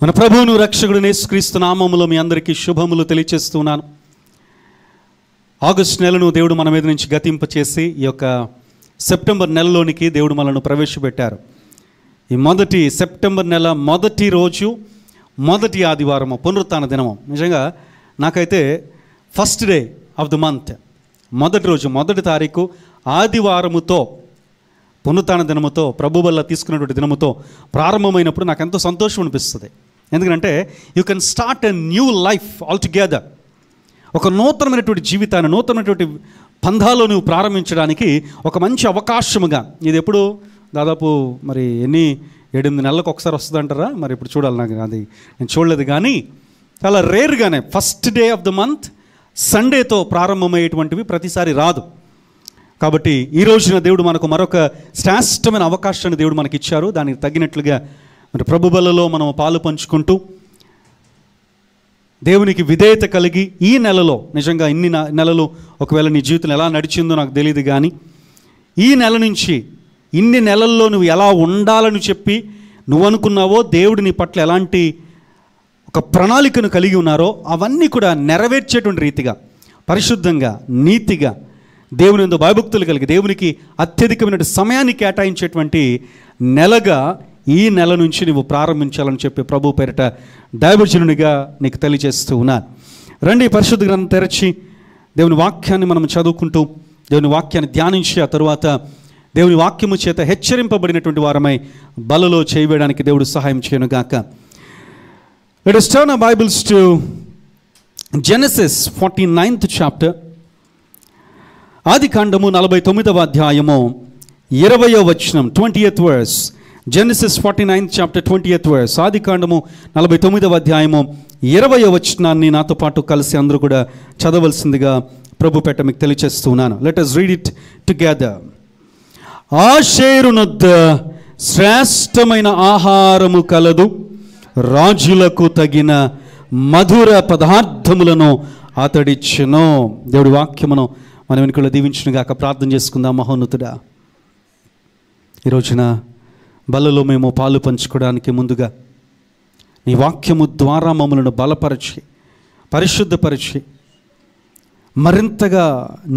మన ప్రభువును రక్షకుడు యేసుక్రీస్తు నామములో మీ అందరికీ శుభములు తెలియచేస్తున్నాను. ఆగస్టు నెలను దేవుడు మన మీద నుంచి గతింపచేసి ఈ యొక్క సెప్టెంబర్ నెలలోనికి దేవుడు మనల్ని ప్రవేశపెట్టారు. ఈ సెప్టెంబర్ నెల మొదటి రోజు మొదటి ఆదివారము పునరుత్థాన దినము. నిజంగా నాకైతే first day of the month, మొదటి రోజు మొదటి తారీఖు ఆదివారముతో పునరుత్థాన దినముతో ప్రభు వల్ల తీసుకున్నటువంటి దినముతో ప్రారంభమైనప్పుడు నాకు ఎంతో సంతోషం అనిపిస్తుంది. ఎందుకంటే you can start a new life all together. ఒక నూతనమైనటువంటి జీవితాన్ని, నూతనమైనటువంటి పంధాలో నువ్వు ప్రారంభించడానికి ఒక మంచి అవకాశముగా ఇది ఎప్పుడు దాదాపు మరి 7-8 నెలలకు ఒకసారి వస్తుంది అంటారా? మరి ఇప్పుడు చూడాలి, నాకు అది నేను చూడలేదు. కానీ చాలా రేర్గానే first day of the month సండేతో ప్రారంభమయ్యేటువంటివి ప్రతిసారి రాదు. కాబట్టి ఈ రోజున దేవుడు మనకు మరొక శ్రేష్టమైన అవకాశాన్ని దేవుడు మనకి ఇచ్చారు. దానికి తగినట్లుగా మరి ప్రభు బలలో మనం పాలు పంచుకుంటూ దేవునికి విధేయత కలిగి ఈ నెలలో, నిజంగా ఇన్ని నెలలు ఒకవేళ నీ జీవితం ఎలా నడిచిందో నాకు తెలియదు, కానీ ఈ నెల నుంచి ఇన్ని నెలల్లో నువ్వు ఎలా ఉండాలని చెప్పి నువ్వు అనుకున్నావో, దేవుడు నీ పట్ల ఎలాంటి ఒక ప్రణాళికను కలిగి ఉన్నారో అవన్నీ కూడా నెరవేర్చేటువంటి రీతిగా, పరిశుద్ధంగా, నీతిగా, దేవుని యందు భయభక్తులు కలిగి దేవునికి అత్యధికమైన సమయాన్ని కేటాయించేటువంటి నెలగా ఈ నెల నుంచి నువ్వు ప్రారంభించాలని చెప్పి ప్రభు పేరిట దైవజనునిగా నీకు తెలియజేస్తూ ఉన్నాను. రండి, పరిశుద్ధ గ్రంథం తెరచి దేవుని వాక్యాన్ని మనం చదువుకుంటూ దేవుని వాక్యాన్ని ధ్యానించి ఆ తరువాత దేవుని వాక్యము చేత హెచ్చరింపబడినటువంటి వారమై బలలో చేయడానికి దేవుడు సహాయం చేయనుగాక. Let us turn our Bibles to Genesis 49th chapter. ఆదికాండము 49వ అధ్యాయము 20వ వచనం, 20th verse. Genesis 49th chapter 20th verse. ఆదికాండము 49వ అధ్యాయము 20వ వచనాన్ని నాతో పాటు కలిసి అందరూ కూడా చదవలసిందిగా ప్రభు పేట మీకు తెలియజేస్తున్నాను. Let us read it together. ఆషేరునొద్ద శ్రేష్టమైన ఆహారము కలదు, రాజులకు తగిన మధుర పదార్థములను అతడిచ్చును. దేవుడి వాక్యమును మన వెనుకలో దీవించునుగాక. ప్రార్థన చేసుకుందాం. మహోన్నతుడా, ఈ రోజున బలలో మేము పాలు పంచుకోవడానికి ముందుగా నీ వాక్యము ద్వారా మమ్మలను బలపరిచి పరిశుద్ధపరిచి మరింతగా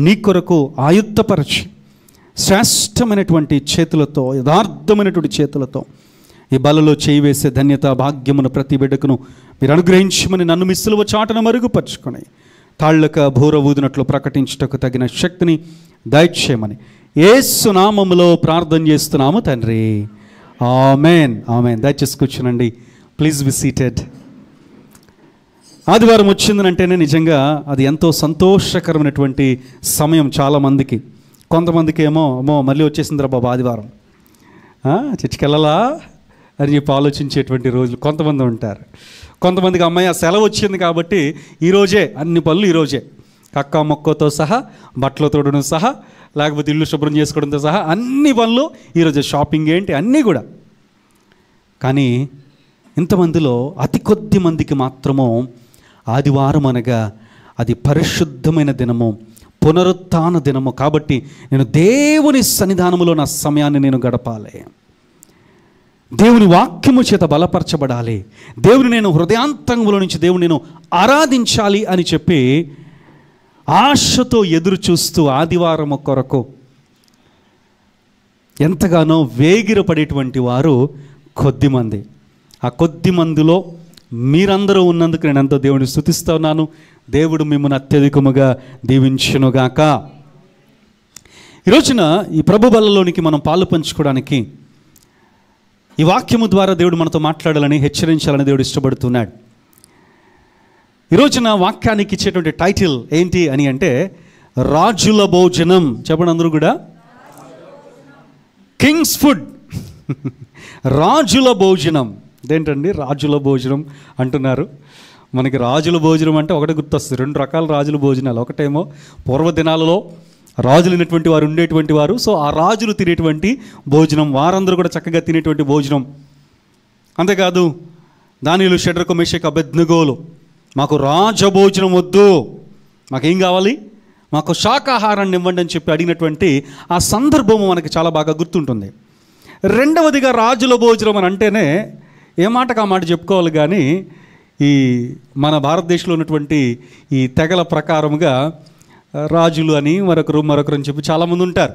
నీ కొరకు ఆయుత్తపరిచి శ్రేష్టమైనటువంటి చేతులతో, యథార్థమైనటువంటి చేతులతో ఈ బలలో చేయి వేసే ధన్యత భాగ్యమును ప్రతి బిడ్డకును మీరు అనుగ్రహించమని నన్ను మీ సిలువ చాటున మరుగుపరుచుకొని తాళ్ళక బూర ఊదినట్లు ప్రకటించుటకు తగిన శక్తిని దయచేయమని యేసు నామములో ప్రార్థన చేస్తున్నాము తండ్రి. Amen, amen. దయచేసి కూర్చునండి. Please be seated. ఆదివారం వచ్చిందనంటేనే నిజంగా అది ఎంతో సంతోషకరమైనటువంటి సమయం చాలామందికి. కొంతమందికి ఏమో మళ్ళీ వచ్చేసిందిరా బాబా ఆదివారం, చర్చికి వెళ్ళాలా అని చెప్పి ఆలోచించేటువంటి రోజులు కొంతమంది ఉంటారు. కొంతమందికి అమ్మాయి సెలవు వచ్చింది కాబట్టి ఈరోజే అన్ని పనులు, ఈరోజే కక్క మొక్కతో సహా, బట్టలు తోడడం సహా, లేకపోతే ఇల్లు శుభ్రం చేసుకోవడంతో సహా అన్ని పనులు ఈరోజే, షాపింగ్ ఏంటి అన్నీ కూడా. కానీ ఇంతమందిలో అతి కొద్ది మందికి మాత్రము ఆదివారం అనగా అది పరిశుద్ధమైన దినము, పునరుత్థాన దినము. కాబట్టి నేను దేవుని సన్నిధానములో నా సమయాన్ని నేను గడపాలి, దేవుని వాక్యము చేత బలపరచబడాలి, దేవుని నేను హృదయాంతరములో నుంచి దేవుని నేను ఆరాధించాలి అని చెప్పి ఆశతో ఎదురు చూస్తూ ఆదివారం కొరకు ఎంతగానో వేగిరపడేటువంటి వారు కొద్దిమంది. ఆ కొద్ది మందిలో మీరందరూ ఉన్నందుకు నేను ఎంతో దేవుని స్తుతిస్తూ ఉన్నాను. దేవుడు మిమ్మల్ని అత్యధికముగా దీవించునుగాక. ఈ రోజున ఈ ప్రభు బలలోనికి మనం పాలు పంచుకోవడానికి ఈ వాక్యము ద్వారా దేవుడు మనతో మాట్లాడాలని, హెచ్చరించాలని దేవుడు ఇష్టపడుతున్నాడు. ఈ రోజున వాక్యానికి ఇచ్చేటువంటి టైటిల్ ఏంటి అని అంటే రాజుల భోజనం. చెప్పండి అందరూ కూడా, కింగ్స్ ఫుడ్. రాజుల భోజనం. ఇదేంటండి రాజుల భోజనం అంటున్నారు? మనకి రాజుల భోజనం అంటే ఒకటే గుర్తొస్తుంది. 2 రకాల రాజుల భోజనాలు. ఒకటేమో పూర్వదినాలలో రాజులు అయినటువంటి వారు ఉండేటువంటి వారు, సో ఆ రాజులు తినేటువంటి భోజనం, వారందరూ కూడా చక్కగా తినేటువంటి భోజనం. అంతేకాదు దానియేలు, షడ్రకు, మేషకు, అబేద్నెగోలు మాకు రాజభోజనం వద్దు, మాకేం కావాలి, మాకు శాకాహారాన్ని ఇవ్వండి అని చెప్పి అడిగినటువంటి ఆ సందర్భము మనకి చాలా బాగా గుర్తుంటుంది. రెండవదిగా రాజుల భోజనం అని అంటేనే ఏ మాటకు ఆ మాట చెప్పుకోవాలి. కానీ ఈ మన భారతదేశంలో ఉన్నటువంటి ఈ తెగల ప్రకారముగా రాజులు అని మరొకరు అని చెప్పి చాలామంది ఉంటారు.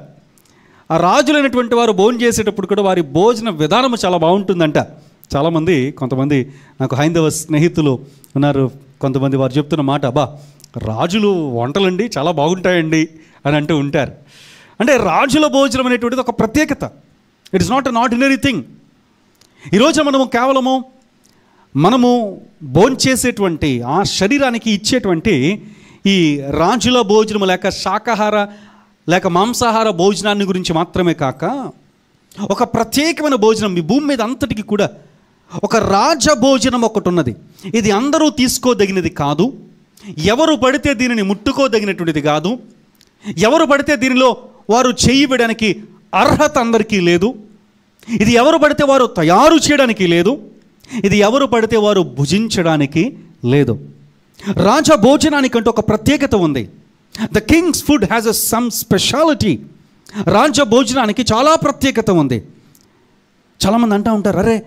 ఆ రాజులు అయినటువంటి వారు భోజనం చేసేటప్పుడు కూడా వారి భోజన విధానం చాలా బాగుంటుందంట. చాలామంది, కొంతమంది నాకు హైందవ స్నేహితులు ఉన్నారు, కొంతమంది వారు చెప్తున్న మాట, అబ్బా రాజులు వంటలండి చాలా బాగుంటాయండి అని అంటూ ఉంటారు. అంటే రాజుల భోజనం అనేటువంటిది ఒక ప్రత్యేకత. It is not an ordinary thing. ఈరోజు మనము భోంచేసేటువంటి ఆ శరీరానికి ఇచ్చేటువంటి ఈ రాజుల భోజనం లేక శాకాహార లేక మాంసాహార భోజనాన్ని గురించి మాత్రమే కాక ఒక ప్రత్యేకమైన భోజనం ఈ భూమి మీద అంతటికి కూడా ఒక రాజభోజనం ఒకటి ఉన్నది. ఇది అందరూ తీసుకోదగినది కాదు, ఎవరు పడితే దీనిని ముట్టుకోదగినటువంటిది కాదు, ఎవరు పడితే దీనిలో వారు చేయి వేయడానికి అర్హత అందరికీ లేదు, ఇది ఎవరు పడితే వారు తయారు చేయడానికి లేదు, ఇది ఎవరు పడితే వారు భుజించడానికి లేదు. రాజభోజనానికంటూ ఒక ప్రత్యేకత ఉంది. The king's food has a some speciality. రాజభోజనానికి చాలా ప్రత్యేకత ఉంది. చాలామంది అంటూ ఉంటారు, అరే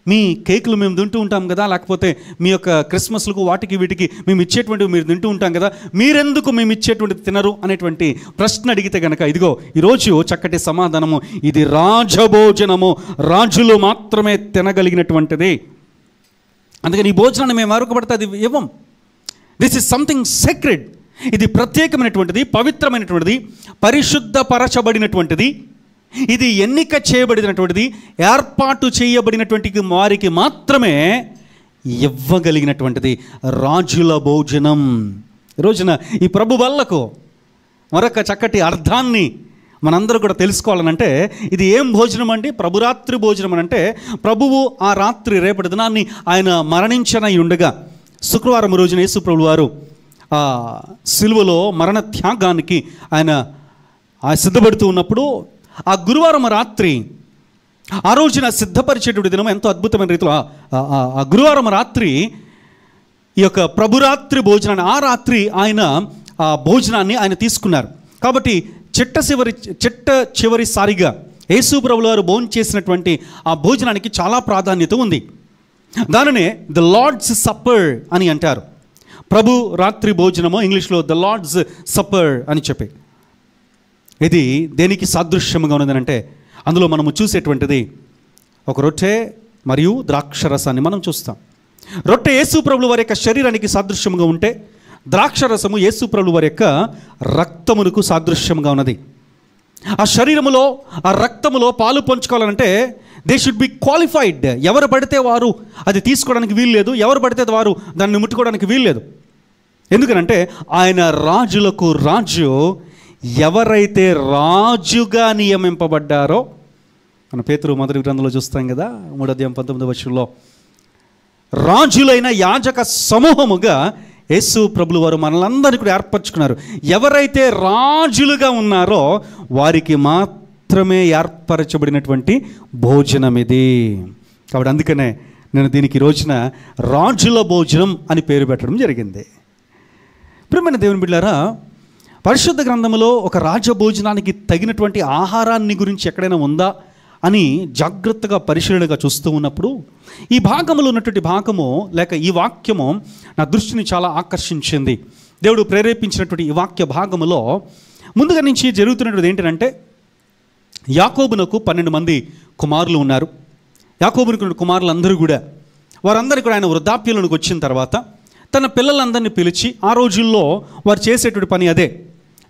మీ కేకులు మేము తింటూ ఉంటాం కదా, లేకపోతే మీ యొక్క క్రిస్మస్లకు వాటికి వీటికి మేము ఇచ్చేటువంటివి మీరు తింటూ ఉంటాం కదా, మీరెందుకు మేము ఇచ్చేటువంటిది తినరు అనేటువంటి ప్రశ్న అడిగితే కనుక ఇదిగో ఈరోజు చక్కటి సమాధానము, ఇది రాజభోజనము, రాజులు మాత్రమే తినగలిగినటువంటిది. అందుకని ఈ భోజనాన్ని మేము ఎవరికి పడితే అది ఇవ్వం. This is something sacred. ఇది ప్రత్యేకమైనటువంటిది, పవిత్రమైనటువంటిది, పరిశుద్ధపరచబడినటువంటిది, ఇది ఎన్నిక చేయబడినటువంటిది, ఏర్పాటు చేయబడినటువంటి వారికి మాత్రమే ఇవ్వగలిగినటువంటిది రాజుల భోజనం. ఈరోజున ఈ ప్రభు వల్లకు మరొక చక్కటి అర్థాన్ని మనందరూ కూడా తెలుసుకోవాలనంటే, ఇది ఏం భోజనం అండి? ప్రభురాత్రి భోజనం అని అంటే, ప్రభువు ఆ రాత్రి రేపటి దినాన్ని ఆయన మరణించనై ఉండగా శుక్రవారం రోజున యేసు ప్రభువు వారు ఆ సిలువలో మరణ త్యాగానికి ఆయన సిద్ధపడుతూ ఉన్నప్పుడు ఆ గురువారం రాత్రి, ఆ రోజున సిద్ధపరిచేటువంటి దినం ఎంతో అద్భుతమైన రీతిలో ఆ గురువారం రాత్రి ఈ యొక్క ప్రభురాత్రి భోజనాన్ని, ఆ రాత్రి ఆయన ఆ భోజనాన్ని ఆయన తీసుకున్నారు. కాబట్టి చిట్ట చివరిసారిగా యేసు ప్రభువు వారు భోజనం చేసినటువంటి ఆ భోజనానికి చాలా ప్రాధాన్యత ఉంది. దానినే ద లార్డ్స్ సప్పర్ అని అంటారు. ప్రభు రాత్రి భోజనము, ఇంగ్లీష్లో ద లార్డ్స్ సప్పర్ అని చెప్పి. ఇది దేనికి సాదృశ్యముగా ఉన్నదని అంటే, అందులో మనము చూసేటువంటిది ఒక రొట్టె మరియు ద్రాక్షరసాన్ని మనం చూస్తాం. రొట్టె యేసు ప్రభువు వారి యొక్క శరీరానికి సాదృశ్యముగా ఉంటే, ద్రాక్షరసము యేసు ప్రభువు వారి యొక్క రక్తమునకు సాదృశ్యముగా ఉన్నది. ఆ శరీరములో ఆ రక్తములో పాలు పంచుకోవాలంటే దే షుడ్ బి క్వాలిఫైడ్. ఎవరు పడితే వారు అది తీసుకోవడానికి వీల్లేదు, ఎవరు పడితే వారు దాన్ని ముట్టుకోవడానికి వీల్లేదు. ఎందుకనంటే ఆయన రాజులకు రాజు. ఎవరైతే రాజుగా నియమింపబడ్డారో, మన పేతురు మొదటి గ్రంథంలో చూస్తాం కదా, 3:19 రాజులైన యాజక సమూహముగా యేసు ప్రభులు వారు మనలందరినీ కూడా ఏర్పరచుకున్నారు. ఎవరైతే రాజులుగా ఉన్నారో వారికి మాత్రమే ఏర్పరచబడినటువంటి భోజనం ఇది. కాబట్టి అందుకనే నేను దీనికి రోజున రాజుల భోజనం అని పేరు పెట్టడం జరిగింది. ప్రియమైన దేవుని బిడ్డలారా, పరిశుద్ధ గ్రంథంలో ఒక రాజభోజనానికి తగినటువంటి ఆహారాన్ని గురించి ఎక్కడైనా ఉందా అని జాగ్రత్తగా పరిశీలనగా చూస్తూ ఉన్నప్పుడు ఈ భాగంలో ఉన్నటువంటి భాగము లేక ఈ వాక్యము నా దృష్టిని చాలా ఆకర్షించింది. దేవుడు ప్రేరేపించినటువంటి ఈ వాక్య భాగములో ముందుగా నుంచి జరుగుతున్నటువంటి ఏంటంటే, యాకోబునకు 12 మంది కుమారులు ఉన్నారు. యాకోబునకు కుమారులందరూ కూడా వారందరూ కూడా ఆయన వృద్ధాప్యంలోకి వచ్చిన తర్వాత తన పిల్లలందరినీ పిలిచి, ఆ రోజుల్లో వారు చేసేటువంటి పని అదే,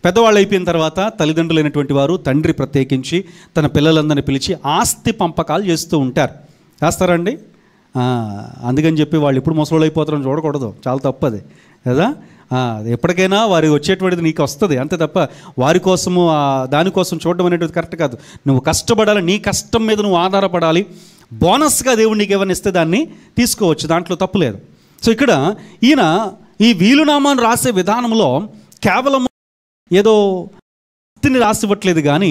పెద్దవాళ్ళు అయిపోయిన తర్వాత తల్లిదండ్రులైనటువంటి వారు, తండ్రి ప్రత్యేకించి తన పిల్లలందరినీ పిలిచి ఆస్తి పంపకాలు చేస్తూ ఉంటారు. చేస్తారండి? అందుకని చెప్పి వాళ్ళు ఎప్పుడు ముసలోళ్ళు అయిపోతారని చూడకూడదు, చాలా తప్పది కదా. ఎప్పటికైనా వారి వచ్చేటువంటిది నీకు వస్తుంది అంతే తప్ప వారి కోసము దానికోసం చూడడం అనేటువంటిది కరెక్ట్ కాదు. నువ్వు కష్టపడాలి, నీ కష్టం మీద నువ్వు ఆధారపడాలి. బోనస్గా దేవుడు నీకు ఏమైనా ఇస్తే దాన్ని తీసుకోవచ్చు, దాంట్లో తప్పు లేదు. సో ఇక్కడ ఈయన ఈ వీలునామాను రాసే విధానంలో కేవలం ఏదో ఆస్తిని రాసివ్వట్లేదు, కానీ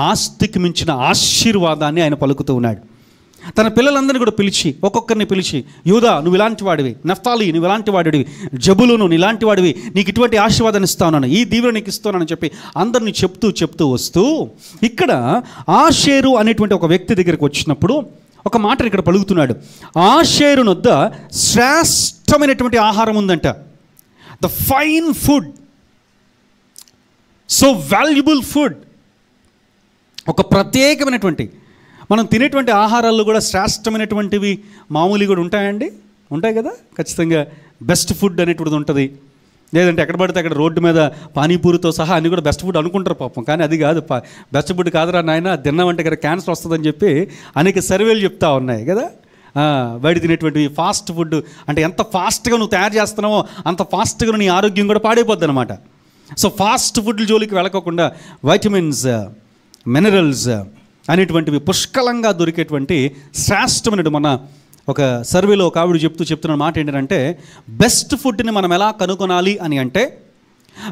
ఆస్తికి మించిన ఆశీర్వాదాన్ని ఆయన పలుకుతూ ఉన్నాడు. తన పిల్లలందరినీ కూడా పిలిచి, ఒక్కొక్కరిని పిలిచి, యూదా నువ్వు ఇలాంటి వాడివి, నఫ్తాలి నువ్వు ఇలాంటి వాడివి, జబులును ఇలాంటి వాడివి, నీకు ఇటువంటి ఆశీర్వాదాన్ని ఇస్తాను, ఈ దీవెన నీకు ఇస్తానని చెప్పి అందరినీ చెప్తూ వస్తూ ఇక్కడ ఆషేరు అనేటువంటి ఒక వ్యక్తి దగ్గరికి వచ్చినప్పుడు ఒక మాట ఇక్కడ పలుకుతున్నాడు. ఆషేరు నొద్ద శ్రేష్టమైనటువంటి ఆహారం ఉందంట. The fine food, so valuable food. ఒక ప్రత్యేకమైనటువంటి, మనం తినేటువంటి ఆహారాల్లో కూడా శ్రేష్టమైనటువంటివి మామూలు కూడా ఉంటాయండి, ఉంటాయి కదా. ఖచ్చితంగా బెస్ట్ ఫుడ్ అనేటువంటిది ఉంటుంది. లేదంటే ఎక్కడ పడితే అక్కడ రోడ్డు మీద పానీపూరితో సహా అన్నీ కూడా బెస్ట్ ఫుడ్ అనుకుంటారు పాపం. కానీ అది కాదు, బెస్ట్ ఫుడ్ కాదురా నాయన, తిన్నామంటే కదా క్యాన్సర్ వస్తుందని చెప్పి అనేక సర్వేలు చెప్తా ఉన్నాయి కదా. బయట తినేటువంటి ఫాస్ట్ ఫుడ్ అంటే ఎంత ఫాస్ట్గా నువ్వు తయారు చేస్తున్నావో అంత ఫాస్ట్గా నీ ఆరోగ్యం కూడా పాడైపోద్ది అనమాట. సో ఫాస్ట్ ఫుడ్ జోలికి వెళ్ళకోకుండా వైటమిన్స్, మినరల్స్ అనేటువంటివి పుష్కలంగా దొరికేటువంటి శ్రేష్టమైన, మన ఒక సర్వేలో ఒక ఆవిడ చెప్తున్న మాట ఏంటంటే, బెస్ట్ ఫుడ్ని మనం ఎలా కనుగొనాలి అని అంటే,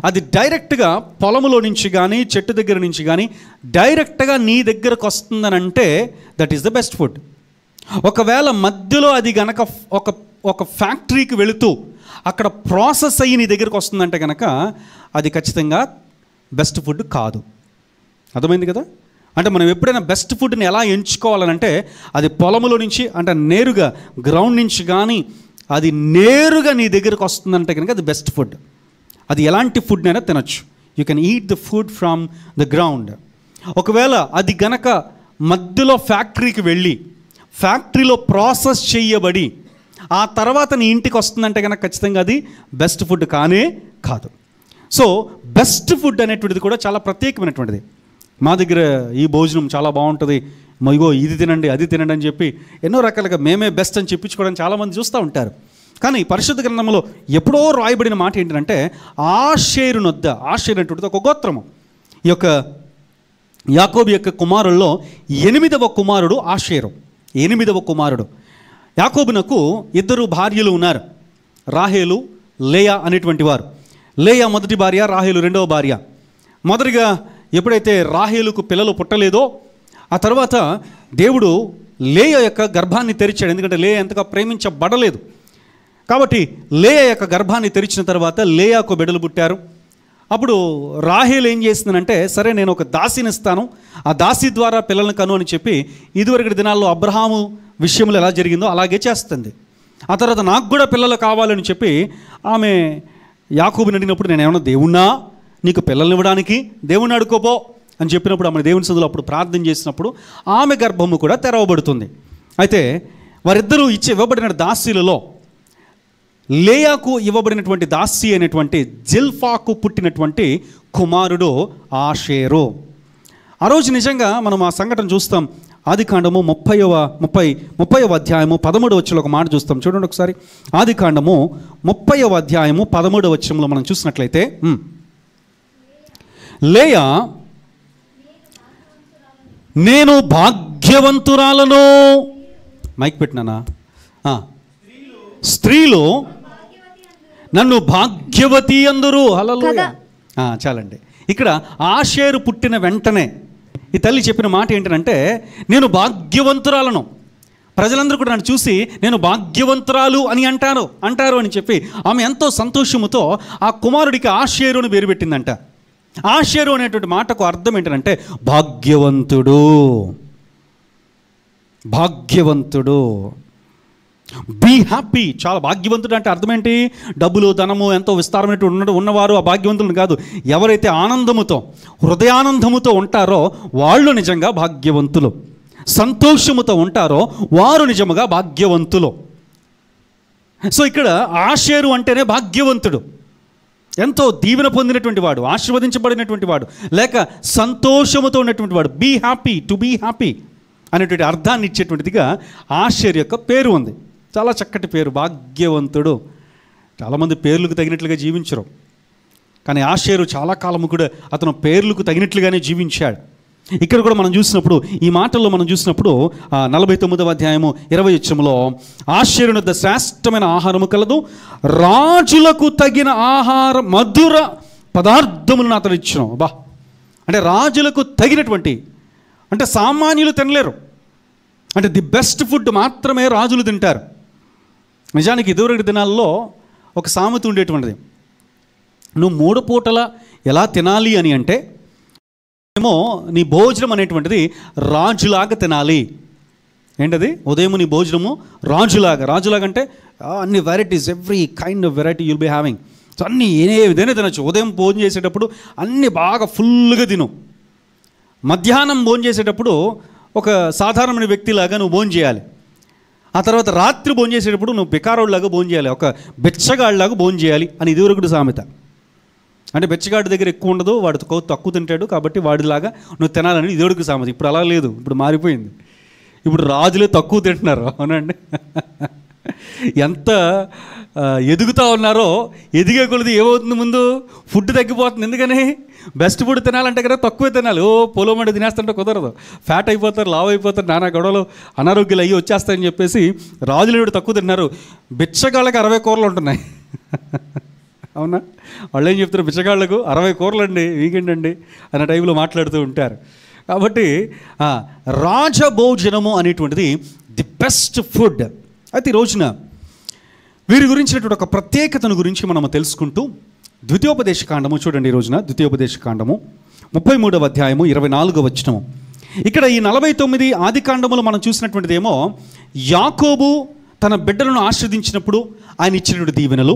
అది డైరెక్ట్గా పొలంలో నుంచి కానీ చెట్టు దగ్గర నుంచి కానీ డైరెక్ట్గా నీ దగ్గరకు వస్తుందని అంటే that is the best food. ఒకవేళ మధ్యలో అది గనక ఒక ఫ్యాక్టరీకి వెళుతూ అక్కడ ప్రాసెస్ అయ్యి నీ దగ్గరకు వస్తుందంటే కనుక అది ఖచ్చితంగా బెస్ట్ ఫుడ్ కాదు. అర్థమైంది కదా. అంటే మనం ఎప్పుడైనా బెస్ట్ ఫుడ్ని ఎలా ఎంచుకోవాలనంటే, అది పొలంలో నుంచి అంటే నేరుగా గ్రౌండ్ నుంచి కానీ అది నేరుగా నీ దగ్గరకు వస్తుందంటే కనుక అది బెస్ట్ ఫుడ్. అది ఎలాంటి ఫుడ్నైనా తినొచ్చు. You can eat the food from the ground. ఒకవేళ అది గనక మధ్యలో ఫ్యాక్టరీకి వెళ్ళి ఫ్యాక్టరీలో ప్రాసెస్ చేయబడి ఆ తర్వాత నీ ఇంటికి వస్తుందంటే కనుక ఖచ్చితంగా అది బెస్ట్ ఫుడ్ కానే కాదు. సో బెస్ట్ ఫుడ్ అనేటువంటిది కూడా చాలా ప్రత్యేకమైనటువంటిది. మా దగ్గర ఈ భోజనం చాలా బాగుంటుంది, ఇగో ఇది తినండి అది తినండి అని చెప్పి ఎన్నో రకాలుగా మేమే బెస్ట్ అని చెప్పించుకోవడం చాలామంది చూస్తూ ఉంటారు. కానీ పరిశుద్ధ గ్రంథంలో ఎప్పుడో రాయబడిన మాట ఏంటంటే, ఆషేరు నొద్ద, ఆషేరు అనేటువంటిది ఒక గోత్రము. ఈ యొక్క యాకోబు యొక్క కుమారుల్లో 8వ కుమారుడు ఆషేరు. 8వ కుమారుడు. యాకోబునకు 2 భార్యలు ఉన్నారు, రాహేలు, లేయా అనేటువంటి వారు. లేయా మొదటి భార్య, రాహేలు రెండవ భార్య. మొదటిగా ఎప్పుడైతే రాహేలుకు పిల్లలు పుట్టలేదో ఆ తర్వాత దేవుడు లేయా యొక్క గర్భాన్ని తెరిచాడు. ఎందుకంటే లేయా ఎంతగా ప్రేమించబడలేదు కాబట్టి లేయా యొక్క గర్భాన్ని తెరిచిన తర్వాత లేయాకు బిడ్డలు పుట్టారు. అప్పుడు రాహేలు ఏం చేస్తుందంటే, సరే నేను ఒక దాసిని ఇస్తాను, ఆ దాసి ద్వారా పిల్లల్ని కను అని చెప్పి ఇదివరకటి దినాల్లో అబ్రహాము విషయంలో ఎలా జరిగిందో అలాగే చేస్తుంది. ఆ తర్వాత నాకు కూడా పిల్లలు కావాలని చెప్పి ఆమె యాకోబుని అడిగినప్పుడు, నేను ఏమన్నా దేవుణ్ణా నీకు పిల్లల్ని ఇవ్వడానికి, దేవుణ్ణి అడుకోపో అని చెప్పినప్పుడు ఆమె దేవుని సన్నిధిలో అప్పుడు ప్రార్థన చేసినప్పుడు ఆమె గర్భము కూడా తెరవబడుతుంది. అయితే వారిద్దరూ ఇవ్వబడిన దాసీలలో లేయాకు ఇవ్వబడినటువంటి దాసి అయినటువంటి జిల్ఫాకు పుట్టినటువంటి కుమారుడు ఆషేరు. ఆ రోజు నిజంగా మనం ఆ సంఘటన చూస్తాం. ఆదికాండము 30వ అధ్యాయము 13వ వచనంలో ఒక మాట చూస్తాం. చూడండి ఒకసారి. ఆదికాండము 30వ అధ్యాయము 13వ వచనంలో మనం చూసినట్లయితే, లేయా నేను భాగ్యవంతురాలను, మైక్ పెట్టినానా, స్త్రీలు నన్ను భాగ్యవతి అందరూ. హల్లెలూయా. చాలండి. ఇక్కడ ఆషేరు పుట్టిన వెంటనే ఈ తల్లి చెప్పిన మాట ఏంటంటే, నేను భాగ్యవంతురాలను. ప్రజలందరూ కూడా నన్ను చూసి నేను భాగ్యవంతురాలు అని అంటారు అని చెప్పి ఆమె ఎంతో సంతోషముతో ఆ కుమారుడికి ఆషేరు అని పేరు పెట్టిందంట. ఆషేరు అనేటువంటి మాటకు అర్థం ఏంటంటే భాగ్యవంతుడు, భాగ్యవంతుడు. Be happy. చాలా భాగ్యవంతుడు అంటే అర్థం ఏంటి? డబ్బులు, ధనము ఎంతో విస్తారమైనటువంటి ఉన్నవారు ఆ భాగ్యవంతులను కాదు. ఎవరైతే ఆనందముతో, హృదయానందముతో ఉంటారో వాళ్ళు నిజంగా భాగ్యవంతులు. సంతోషముతో ఉంటారో వారు నిజముగా భాగ్యవంతులు. సో ఇక్కడ ఆషేరు అంటేనే భాగ్యవంతుడు, ఎంతో దీవెన పొందినటువంటి వాడు, ఆశీర్వదించబడినటువంటి వాడు, లేక సంతోషముతో ఉన్నటువంటి వాడు. Be happy, to be happy అనేటువంటి అర్థాన్ని ఇచ్చేటువంటిదిగా ఆషేరు యొక్క పేరు ఉంది. చాలా చక్కటి పేరు, భాగ్యవంతుడు. చాలామంది పేర్లకు తగినట్లుగా జీవించరు, కానీ ఆషేరు చాలా కాలము కూడా అతను పేర్లకు తగినట్లుగానే జీవించాడు. ఇక్కడ కూడా మనం చూసినప్పుడు, ఈ మాటల్లో మనం చూసినప్పుడు 49వ అధ్యాయము 20వ వచనంలో, ఆషేరు వద్ద శ్రేష్టమైన ఆహారము కలదు, రాజులకు తగిన ఆహార మధుర పదార్థములను అతను ఇచ్చును. బా, అంటే రాజులకు తగినటువంటి, అంటే సామాన్యులు తినలేరు, అంటే ది బెస్ట్ ఫుడ్ మాత్రమే రాజులు తింటారు. నిజానికి ఇదివరకటి దినాల్లో ఒక సామెత ఉండేటువంటిది, నువ్వు 3 పూటల ఎలా తినాలి అని అంటే ఏమో నీ భోజనం అనేటువంటిది రాజులాగా తినాలి. ఏంటది? ఉదయం నీ భోజనము రాజులాగా అంటే అన్ని varieties, every kind of variety you'll be having. So అన్నీ ఏదైనా తినచ్చు. ఉదయం భోజనం చేసేటప్పుడు అన్నీ బాగా ఫుల్గా తిను. మధ్యాహ్నం భోజనం చేసేటప్పుడు ఒక సాధారణమైన వ్యక్తిలాగా నువ్వు భోజనం చేయాలి. ఆ తర్వాత రాత్రి భోజనం చేసేటప్పుడు నువ్వు బికారోడ్లాగా భోజనం చేయాలి, ఒక బెచ్చగాడిలాగా భోజనం చేయాలి అని ఇదివరకుడు సామెత. అంటే బెచ్చగాడి దగ్గర ఎక్కువ ఉండదు, వాడు తక్కువ తింటాడు కాబట్టి వాడిలాగా నువ్వు తినాలని ఇదివరకు సామెత. ఇప్పుడు అలా లేదు, ఇప్పుడు మారిపోయింది. ఇప్పుడు రాజులే తక్కువ తింటున్నారు. అవునండి. ఎంత ఎదుగుతూ ఉన్నారో ఎదిగే కొలది ఏమవుతుంది, ముందు ఫుడ్ తగ్గిపోతుంది. ఎందుకని? బెస్ట్ ఫుడ్ తినాలంటే కదా తక్కువే తినాలి. పొలమండి తినేస్తుంటే కుదరదు, ఫ్యాట్ అయిపోతారు, లావ్ అయిపోతారు, నానా గొడవలు అనారోగ్యాలు అయ్యి వచ్చేస్తాయని చెప్పేసి రాజులు తక్కువ తిన్నారు. బిచ్చగాళ్ళకి 60 కూరలు ఉంటున్నాయి. అవునా? వాళ్ళు ఏం చెప్తారు, బిచ్చగాళ్ళకు 60 కూరలు అండి, వీకెండ్ అండి అన్న టైంలో మాట్లాడుతూ ఉంటారు. కాబట్టి రాజభోజనము అనేటువంటిది ది బెస్ట్ ఫుడ్. అయితే ఈ రోజున వీరి గురించినటువంటి ఒక ప్రత్యేకతను గురించి మనం తెలుసుకుంటూ ద్వితీయోపదేశ కాండము చూడండి. ఈ రోజున ద్వితీయోపదేశ కాండము 33వ అధ్యాయము 24వ వచనము. ఇక్కడ ఈ 49 ఆది కాండములు మనం చూసినటువంటిదేమో యాకోబు తన బిడ్డలను ఆశీర్వదించినప్పుడు ఆయన ఇచ్చినటువంటి దీవెనలు.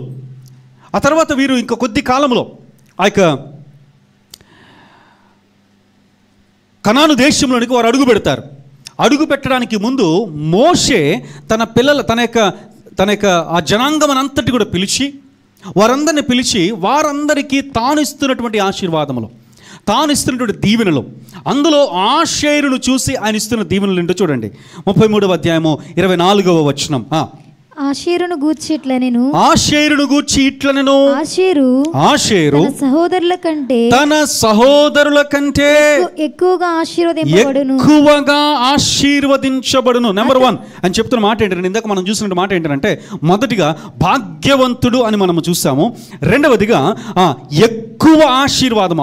ఆ తర్వాత వీరు ఇంకా కొద్ది కాలంలో ఆ యొక్క కనాను దేశంలోనికి వారు అడుగు పెడతారు. అడుగు పెట్టడానికి ముందు మోషే తన యొక్క ఆ జనాంగమనంతటి కూడా పిలిచి వారందరిని పిలిచి వారందరికీ తాను ఇస్తున్నటువంటి ఆశీర్వాదములు, తాను ఇస్తున్నటువంటి దీవెనలు, అందులో ఆషేరును చూసి ఆయన ఇస్తున్న దీవెనలు ఏంటో చూడండి. 33వ అధ్యాయము 24వ వచనం. ఆషేరును గూర్చి ఇట్లనెను, ఆషేరు తన సహోదరుల కంటే ఎక్కువగా ఆశీర్వదించబడును. నెంబర్ 1 అని చెప్తున్న మాట ఏంటంటే, ఇందాక మనం చూసిన మాట ఏంటంటే, మొదటిగా భాగ్యవంతుడు అని మనము చూసాము. రెండవదిగా ఎక్కువ ఆశీర్వాదం.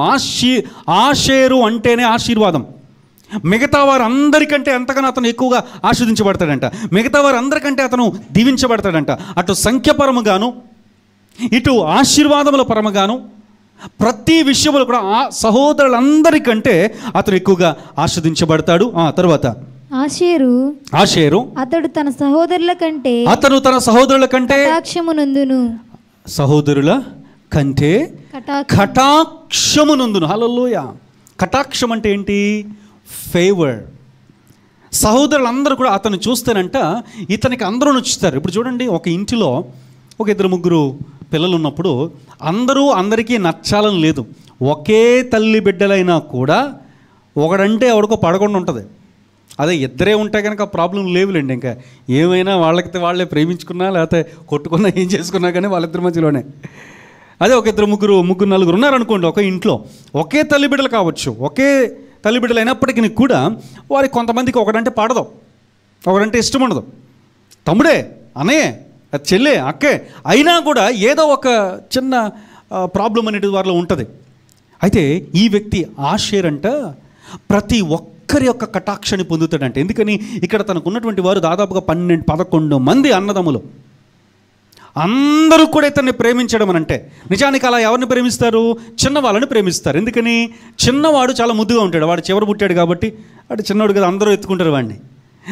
ఆషేరు అంటేనే ఆశీర్వాదం. మిగతా వారు అందరికంటే ఎంతగానో అతను ఎక్కువగా ఆస్వాదించబడతాడంట, మిగతా వారు అందరికంటే అతను దీవించబడతాడంట. అటు సంఖ్యపరముగాను ఇటు ఆశీర్వాదముల పరముగాను ప్రతి విషయంలో కూడా ఆ సహోదరులందరికంటే అతను ఎక్కువగా ఆస్వాదించబడతాడు. తర్వాత ఆషేరు అతడు తన సహోదరుల కంటే సహోదరుల కంటే కటాక్షమునందును. హల్లెలూయా. కటాక్షం అంటే ఏంటి? ఫేవర్. సహోదరులందరూ కూడా అతను చూస్తేనంట ఇతనికి అందరూ నచ్చుతారు. ఇప్పుడు చూడండి, ఒక ఇంటిలో ఒక 2-3 పిల్లలు ఉన్నప్పుడు అందరికీ నచ్చాలని లేదు. ఒకే తల్లి బిడ్డలైనా కూడా ఒకడంటే ఎవరికో పడకుండా ఉంటుంది. అదే ఇద్దరే ఉంటే కనుక ప్రాబ్లం లేవులేండి. ఇంకా ఏమైనా వాళ్ళకి వాళ్ళే ప్రేమించుకున్నా లేకపోతే కొట్టుకున్నా ఏం చేసుకున్నా కానీ వాళ్ళిద్దరి మధ్యలోనే. అదే ఒక 2-3 ఉన్నారనుకోండి ఒక ఇంట్లో, ఒకే తల్లి బిడ్డలు కావచ్చు, ఒకే తల్లి బిడ్డలు అయినప్పటికీ కూడా వారికి కొంతమందికి ఒకడంటే పడదు, ఒకడంటే ఇష్టం ఉండదు. తమ్ముడే, అన్నయ్యే, చెల్లె, అక్కే అయినా కూడా ఏదో ఒక చిన్న ప్రాబ్లం అనేది వారిలో ఉంటుంది. అయితే ఈ వ్యక్తి ఆషేర్ అంట ప్రతి ఒక్కరి యొక్క కటాక్షాన్ని పొందుతాడంట. ఎందుకని? ఇక్కడ తనకున్నటువంటి వారు దాదాపుగా 12-11 మంది అన్నదమ్ములు. అందరూ కూడా ఇతన్ని ప్రేమించడం అని అంటే, నిజానికి అలా ఎవరిని ప్రేమిస్తారు? చిన్నవాళ్ళని ప్రేమిస్తారు. ఎందుకని? చిన్నవాడు చాలా ముద్దుగా ఉంటాడు, వాడు చివరి పుట్టాడు కాబట్టి, వాడు చిన్నవాడు కదా, అందరూ ఎత్తుకుంటారు వాడిని.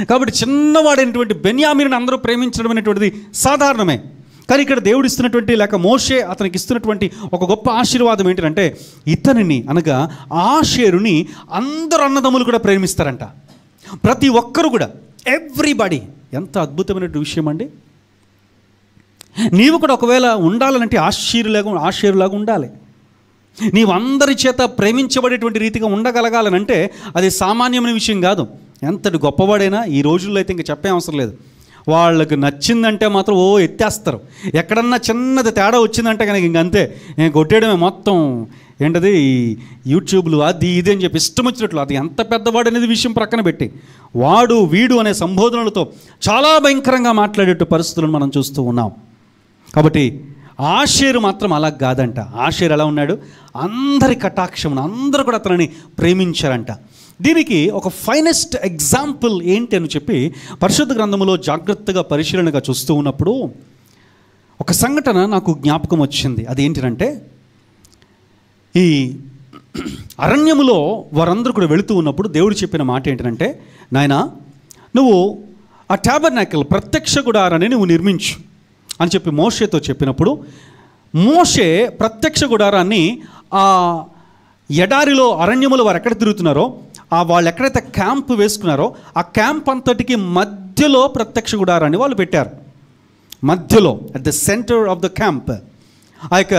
కాబట్టి చిన్నవాడైనటువంటి బెన్యామీనుని అందరూ ప్రేమించడం అనేటువంటిది సాధారణమే. కానీ ఇక్కడ దేవుడు ఇస్తున్నటువంటి లేక మోషే అతనికి ఇస్తున్నటువంటి ఒక గొప్ప ఆశీర్వాదం ఏంటంటే, ఇతనిని అనగా ఆషేరుని అందరు అన్నదమ్ములు కూడా ప్రేమిస్తారంట. ప్రతి ఒక్కరు కూడా, ఎవ్రీబడి. ఎంత అద్భుతమైన విషయం అండి. నీవు కూడా ఒకవేళ ఉండాలంటే ఆషేరులాగా ఉండాలి. నీవు అందరి చేత ప్రేమించబడేటువంటి రీతిగా ఉండగలగాలనంటే అది సామాన్యమైన విషయం కాదు. ఎంతటి గొప్పవాడైనా ఈ రోజుల్లో అయితే ఇంకా చెప్పే అవసరం లేదు. వాళ్ళకి నచ్చిందంటే మాత్రం ఎత్తేస్తారు. ఎక్కడన్నా చిన్నది తేడా వచ్చిందంటే కనుక ఇంకంతే, నేను కొట్టేయడమే మొత్తం. ఏంటది యూట్యూబ్లు అది ఇది అని చెప్పి ఇష్టం వచ్చినట్లు. అది ఎంత పెద్దవాడు అనేది విషయం ప్రక్కన పెట్టి వాడు వీడు అనే సంబోధనలతో చాలా భయంకరంగా మాట్లాడేట్టు పరిస్థితులను మనం చూస్తూ ఉన్నాం. కాబట్టి ఆషేరు మాత్రం అలా కాదంట. ఆషేరు ఎలా ఉన్నాడు? అందరి కటాక్షమును, అందరూ కూడా అతనిని ప్రేమించారంట. దీనికి ఒక ఫైనెస్ట్ ఎగ్జాంపుల్ ఏంటి అని చెప్పి పరిశుద్ధ గ్రంథములో జాగ్రత్తగా పరిశీలనగా చూస్తూ ఉన్నప్పుడు ఒక సంఘటన నాకు జ్ఞాపకం వచ్చింది. అదేంటంటే, ఈ అరణ్యములో వారందరూ కూడా వెళుతూ ఉన్నప్పుడు దేవుడు చెప్పిన మాట ఏంటంటే, నాయనా నువ్వు ఆ టాబర్నాకిల్ ప్రత్యక్ష గుడారాన్ని నువ్వు నిర్మించు అని చెప్పి మోషేతో చెప్పినప్పుడు, మోషే ప్రత్యక్ష గుడారాన్ని ఆ ఎడారిలో అరణ్యములు వారు ఎక్కడ తిరుగుతున్నారో, వాళ్ళు ఎక్కడైతే క్యాంప్ వేసుకున్నారో ఆ క్యాంప్ అంతటికి మధ్యలో ప్రత్యక్ష గుడారాన్ని వాళ్ళు పెట్టారు. మధ్యలో at the centre of the camp ఆ యొక్క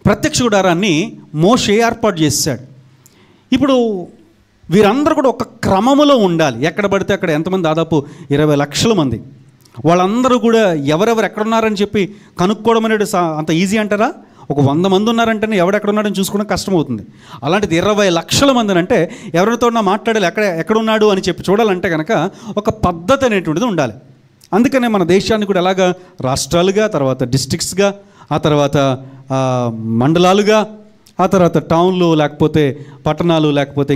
ప్రత్యక్ష గుడారాన్ని మోషే ఏర్పాటు చేశాడు. ఇప్పుడు వీరందరూ కూడా ఒక క్రమములో ఉండాలి. ఎక్కడ పడితే అక్కడ ఎంతమంది, దాదాపు 20 లక్షల మంది, వాళ్ళందరూ కూడా ఎవరెవరు ఎక్కడున్నారని చెప్పి కనుక్కోవడం అనేది అంత ఈజీ అంటారా? ఒక 100 మంది ఉన్నారంటేనే ఎవడెక్కడ ఉన్నాడని చూసుకోవడం కష్టమవుతుంది. అలాంటిది 20 లక్షల మందిని అంటే ఎవరితో మాట్లాడాలి, ఎక్కడున్నాడు అని చెప్పి చూడాలంటే కనుక ఒక పద్ధతి అనేటువంటిది ఉండాలి. అందుకనే మన దేశాన్ని కూడా ఎలాగా రాష్ట్రాలుగా, తర్వాత డిస్ట్రిక్ట్స్గా, ఆ తర్వాత మండలాలుగా, ఆ తర్వాత టౌన్లు, లేకపోతే పట్టణాలు, లేకపోతే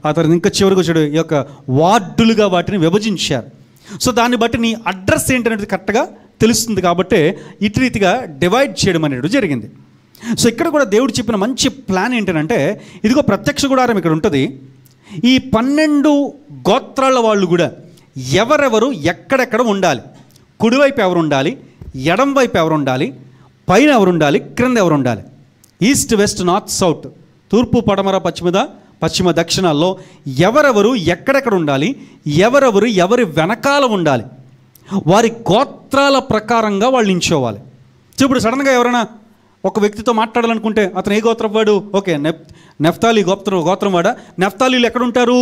ఆ తర్వాత ఇంకా చివరికి వచ్చాడు ఈ యొక్క వార్డులుగా వాటిని విభజించారు. సో దాన్ని బట్టి నీ అడ్రస్ ఏంటనేది కరెక్ట్గా తెలుస్తుంది. కాబట్టి ఇటు రీతిగా డివైడ్ చేయడం అనేది జరిగింది. సో ఇక్కడ కూడా దేవుడు చెప్పిన మంచి ప్లాన్ ఏంటంటే, ఇదిగో ప్రత్యక్ష గుడారం ఇక్కడ ఉంటుంది. ఈ 12 గోత్రాల వాళ్ళు కూడా ఎవరెవరు ఎక్కడెక్కడ ఉండాలి, కుడివైపు ఎవరు ఉండాలి, ఎడం వైపు ఎవరు ఉండాలి, పైన ఎవరు ఉండాలి, క్రింద ఎవరు ఉండాలి, ఈస్ట్ వెస్ట్ నార్త్ సౌత్, తూర్పు పడమర పశ్చిమ దక్షిణాల్లో ఎవరెవరు ఎక్కడెక్కడ ఉండాలి, ఎవరెవరు ఎవరి వెనకాల ఉండాలి, వారి గోత్రాల ప్రకారంగా వాళ్ళు నించోవాలి. సో ఇప్పుడు సడన్గా ఎవరైనా ఒక వ్యక్తితో మాట్లాడాలనుకుంటే అతను ఏ గోత్రం వాడు, ఓకే నెఫ్తాలి గోత్రం వాడా, నెఫ్తాలీలు ఎక్కడ ఉంటారు,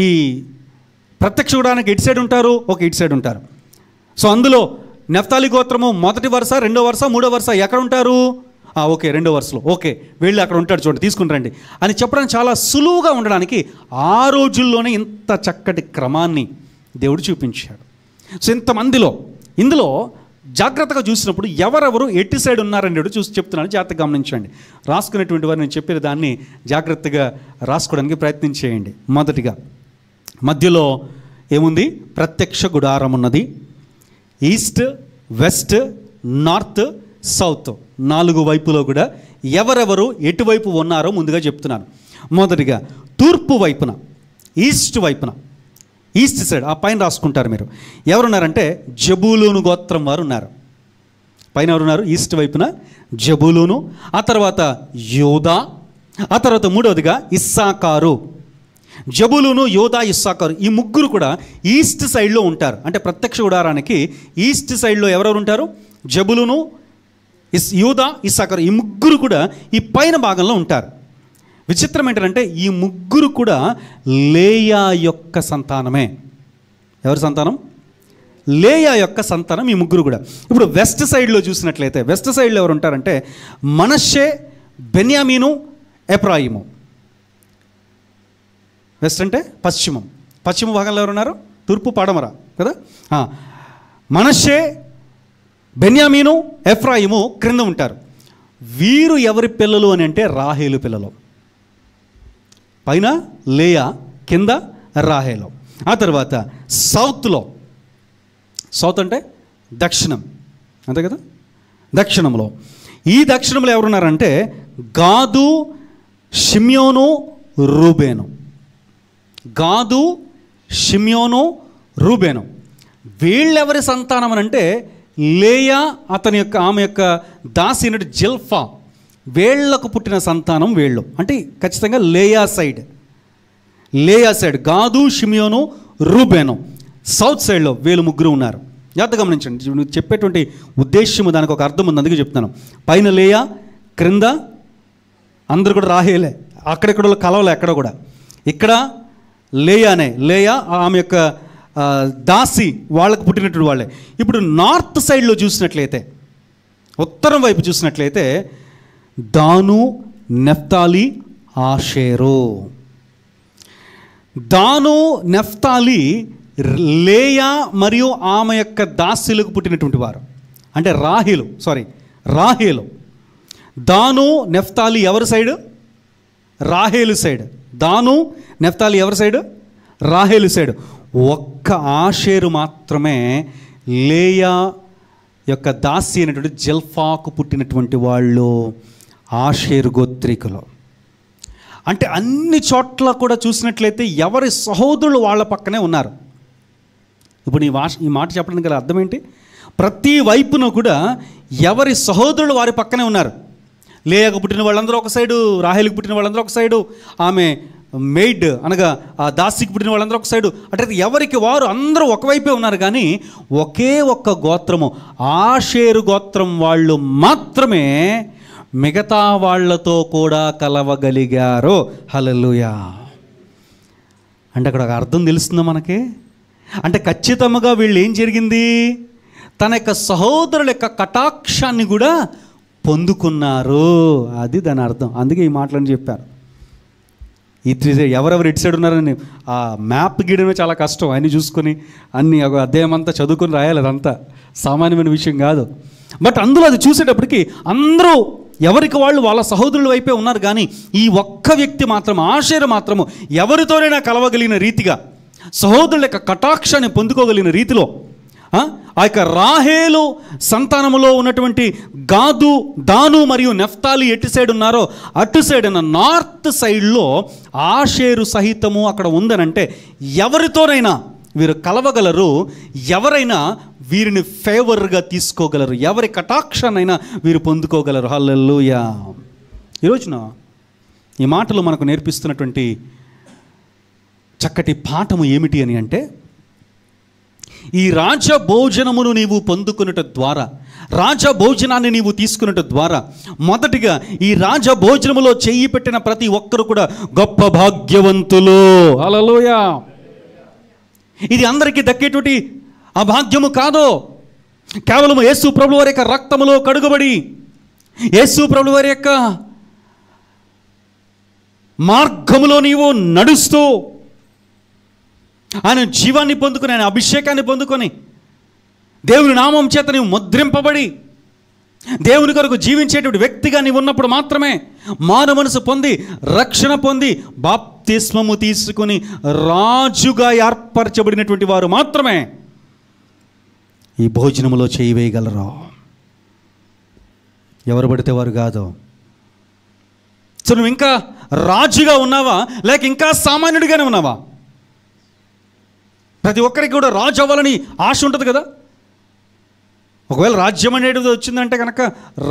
ఈ ప్రత్యక్ష గుడారానికి ఇటు సైడ్ ఉంటారు, ఓకే ఇటు సైడ్ ఉంటారు. సో అందులో నెఫ్తాలి గోత్రము మొదటి వరుస, రెండో వరుస, మూడో వరుస ఎక్కడ ఉంటారు, ఓకే రెండో వరుసలో, ఓకే వెళ్ళి అక్కడ ఉంటాడు చూడండి తీసుకుని రండి అని చెప్పడానికి చాలా సులువుగా ఉండడానికి ఆ రోజుల్లోనే ఇంత చక్కటి క్రమాన్ని దేవుడు చూపించాడు. సో ఇంతమందిలో ఇందులో జాగ్రత్తగా చూసినప్పుడు ఎవరెవరు ఎటు సైడ్ ఉన్నారని చూసి చెప్తున్నాను, జాగ్రత్తగా గమనించండి. రాసుకునేటువంటి వారు నేను చెప్పిన దాన్ని జాగ్రత్తగా రాసుకోవడానికి ప్రయత్నం చేయండి. మొదటిగా మధ్యలో ఏముంది, ప్రత్యక్ష గుడారం ఉన్నది. ఈస్ట్, వెస్ట్, నార్త్, సౌత్ 4 వైపులో కూడా ఎవరెవరు ఎటువైపు ఉన్నారో ముందుగా చెప్తున్నాను. మొదటిగా తూర్పు వైపున, ఈస్ట్ వైపున, ఈస్ట్ సైడ్ ఆ పైన రాసుకుంటారు మీరు, ఎవరున్నారంటే జబూలూను గోత్రం వారు ఉన్నారు. పైన ఎవరున్నారు, ఈస్ట్ వైపున జబూలూను, ఆ తర్వాత యోదా, ఆ తర్వాత మూడవదిగా ఇస్సాకారు. జబూలూను, యోదా, ఇస్సాకారు ఈ ముగ్గురు కూడా ఈస్ట్ సైడ్లో ఉంటారు. అంటే ప్రత్యక్ష గుడారానికి ఈస్ట్ సైడ్లో ఎవరెవరు ఉంటారు, జబూలూను, యూదా, ఇస్సాకారు ఈ ముగ్గురు కూడా ఈ పైన భాగంలో ఉంటారు. విచిత్రం ఏంటంటే ఈ ముగ్గురు కూడా లేయా యొక్క సంతానమే. ఎవరి సంతానం, లేయా యొక్క సంతానం ఈ ముగ్గురు కూడా. ఇప్పుడు వెస్ట్ సైడ్లో చూసినట్లయితే వెస్ట్ సైడ్లో ఎవరు ఉంటారంటే మనష్షే, బెన్యామీను, ఎఫ్రాయిము. వెస్ట్ అంటే పశ్చిమ భాగంలో ఎవరు ఉన్నారు, తూర్పు పడమర కదా. మనష్షే, బెన్యామీను, ఎఫ్రాయిము క్రింద ఉంటారు. వీరు ఎవరి పిల్లలు అని అంటే రాహేలు పిల్లలు. పైన లేయా, కింద రాహేలు. ఆ తర్వాత సౌత్ అంటే దక్షిణం, అంతే కదా. దక్షిణంలో ఎవరున్నారంటే గాదు, షిమ్యోను, రూబేను. గాదు, షిమ్యోను, రూబేను వీళ్ళెవరి సంతానం అని అంటే లేయా ఆమె యొక్క దాసి జిల్ఫా వీళ్లకు పుట్టిన సంతానం వీళ్ళు. అంటే ఖచ్చితంగా లేయా సైడ్ గాదు, షిమియోను, రూబేను. సౌత్ సైడ్లో వీళ్ళు ముగ్గురు ఉన్నారు. జాగ్రత్తగా గమనించండి, చెప్పేటువంటి ఉద్దేశము దానికి ఒక అర్థం ఉంది, అందుకే చెప్తున్నాను. పైన లేయా, క్రింద అందరు కూడా రాహేలే, అక్కడెక్కడ కలవలే ఎక్కడ కూడా. ఇక్కడ లేయా ఆమె యొక్క దాసి వాళ్ళకు పుట్టినటువంటి వాళ్ళే. ఇప్పుడు నార్త్ సైడ్లో చూసినట్లయితే, ఉత్తరం వైపు చూసినట్లయితే దాను, నెఫ్తాలి, ఆషేరు. దాను, నెఫ్తాలి లేయా మరియు ఆమె యొక్క దాసులకు పుట్టినటువంటి వారు. అంటే రాహేలు. దాను, నెఫ్తాలి ఎవరి సైడు, రాహేలు సైడ్. దాను, నెఫ్తాలి ఎవరి సైడు, రాహేలు సైడు. ఒక్క ఆషేరు మాత్రమే లేయా యొక్క దాసి అయినటువంటి జిల్ఫాకు పుట్టినటువంటి వాళ్ళు ఆషేరు గోత్రికులు. అంటే అన్ని చోట్ల కూడా చూసినట్లయితే ఎవరి సహోదరులు వాళ్ళ పక్కనే ఉన్నారు. ఇప్పుడు ఈ మాట చెప్పడానికి గల అర్థం ఏంటి? ప్రతి వైపున కూడా ఎవరి సహోదరులు వారి పక్కనే ఉన్నారు. లేయకు పుట్టిన వాళ్ళందరూ ఒక సైడు, రాహేలుకు పుట్టిన వాళ్ళందరూ ఒక సైడు, ఆమె మెయిడ్ అనగా ఆ దాసికి పుట్టిన వాళ్ళందరూ ఒక సైడు, అంటే ఎవరికి వారు అందరూ ఒకవైపే ఉన్నారు. కానీ ఒకే ఒక్క గోత్రము, ఆషేరు గోత్రం వాళ్ళు మాత్రమే మిగతా వాళ్ళతో కూడా కలవగలిగారు. హల్లెలూయా. అంటే అక్కడ ఒక అర్థం తెలుస్తుందా మనకి? అంటే ఖచ్చితంగా వీళ్ళు ఏం జరిగింది, తన యొక్క సహోదరుల యొక్క కటాక్షాన్ని కూడా పొందుకున్నారు. అది దాని అర్థం. అందుకే ఈ మాటలని చెప్పారు. ఈ ఎవరెవరు ఇటు సైడ్ ఉన్నారని ఆ మ్యాప్ గీయడమే చాలా కష్టం. అన్నీ చూసుకొని అన్ని అధ్యాయం అంతా చదువుకొని రాయాలి. అదంతా సామాన్యమైన విషయం కాదు. బట్ అందులో అది చూసేటప్పటికి అందరూ ఎవరికి వాళ్ళు వాళ్ళ సహోదరుల వైపే ఉన్నారు. కానీ ఈ ఒక్క వ్యక్తి మాత్రం, ఆషేరు మాత్రము ఎవరితోనైనా కలవగలిగిన రీతిగా, సహోదరుల యొక్క కటాక్షాన్ని పొందుకోగలిగిన రీతిలో, ఆ యొక్క రాహేలు సంతానములో ఉన్నటువంటి గాదు, దాను మరియు నెఫ్తాలి ఎటు సైడ్ ఉన్నారో అటు సైడ్ అన్న నార్త్ సైడ్లో ఆషేరు సహితము అక్కడ ఉందనంటే ఎవరితోనైనా వీరు కలవగలరు, ఎవరైనా వీరిని ఫేవర్గా తీసుకోగలరు, ఎవరి కటాక్షాన్నైనా వీరు పొందుకోగలరు. హల్లెలూయా. ఈరోజున ఈ మాటలు మనకు నేర్పిస్తున్నటువంటి చక్కటి పాఠము ఏమిటి అని అంటే, ఈ రాజభోజనమును నీవు పొందుకున్నట ద్వారా, రాజభోజనాన్ని నీవు తీసుకున్నట ద్వారా, మొదటిగా ఈ రాజభోజనములో చెయ్యి పెట్టిన ప్రతి ఒక్కరు కూడా గొప్ప భాగ్యవంతులు. హల్లెలూయా. ఇది అందరికీ దక్కేటువంటి ఆ భాగ్యము కాదు. కేవలం యేసు ప్రభువు వారి యొక్క రక్తములో కడుగబడి, యేసు ప్రభువు వారి యొక్క మార్గములో నీవు నడుస్తూ, ఆయన జీవాన్ని పొందుకొని, ఆయన అభిషేకాన్ని పొందుకొని, దేవుని నామం చేత నీవు ముద్రింపబడి దేవుని కొరకు జీవించేటువంటి వ్యక్తిగా నీవు ఉన్నప్పుడు మాత్రమే, మారు మనసు పొంది రక్షణ పొంది బాప్తిస్మము తీసుకుని రాజుగా ఏర్పరచబడినటువంటి వారు మాత్రమే ఈ భోజనములో చేయి వేయగలరు. ఎవరు పడితే వారు కాదు. సో నువ్వు ఇంకా రాజుగా ఉన్నావా, లేక ఇంకా సామాన్యుడిగానే ఉన్నావా? ప్రతి ఒక్కరికి కూడా రాజు అవ్వాలని ఆశ ఉంటుంది కదా. ఒకవేళ రాజ్యం అనేది వచ్చిందంటే కనుక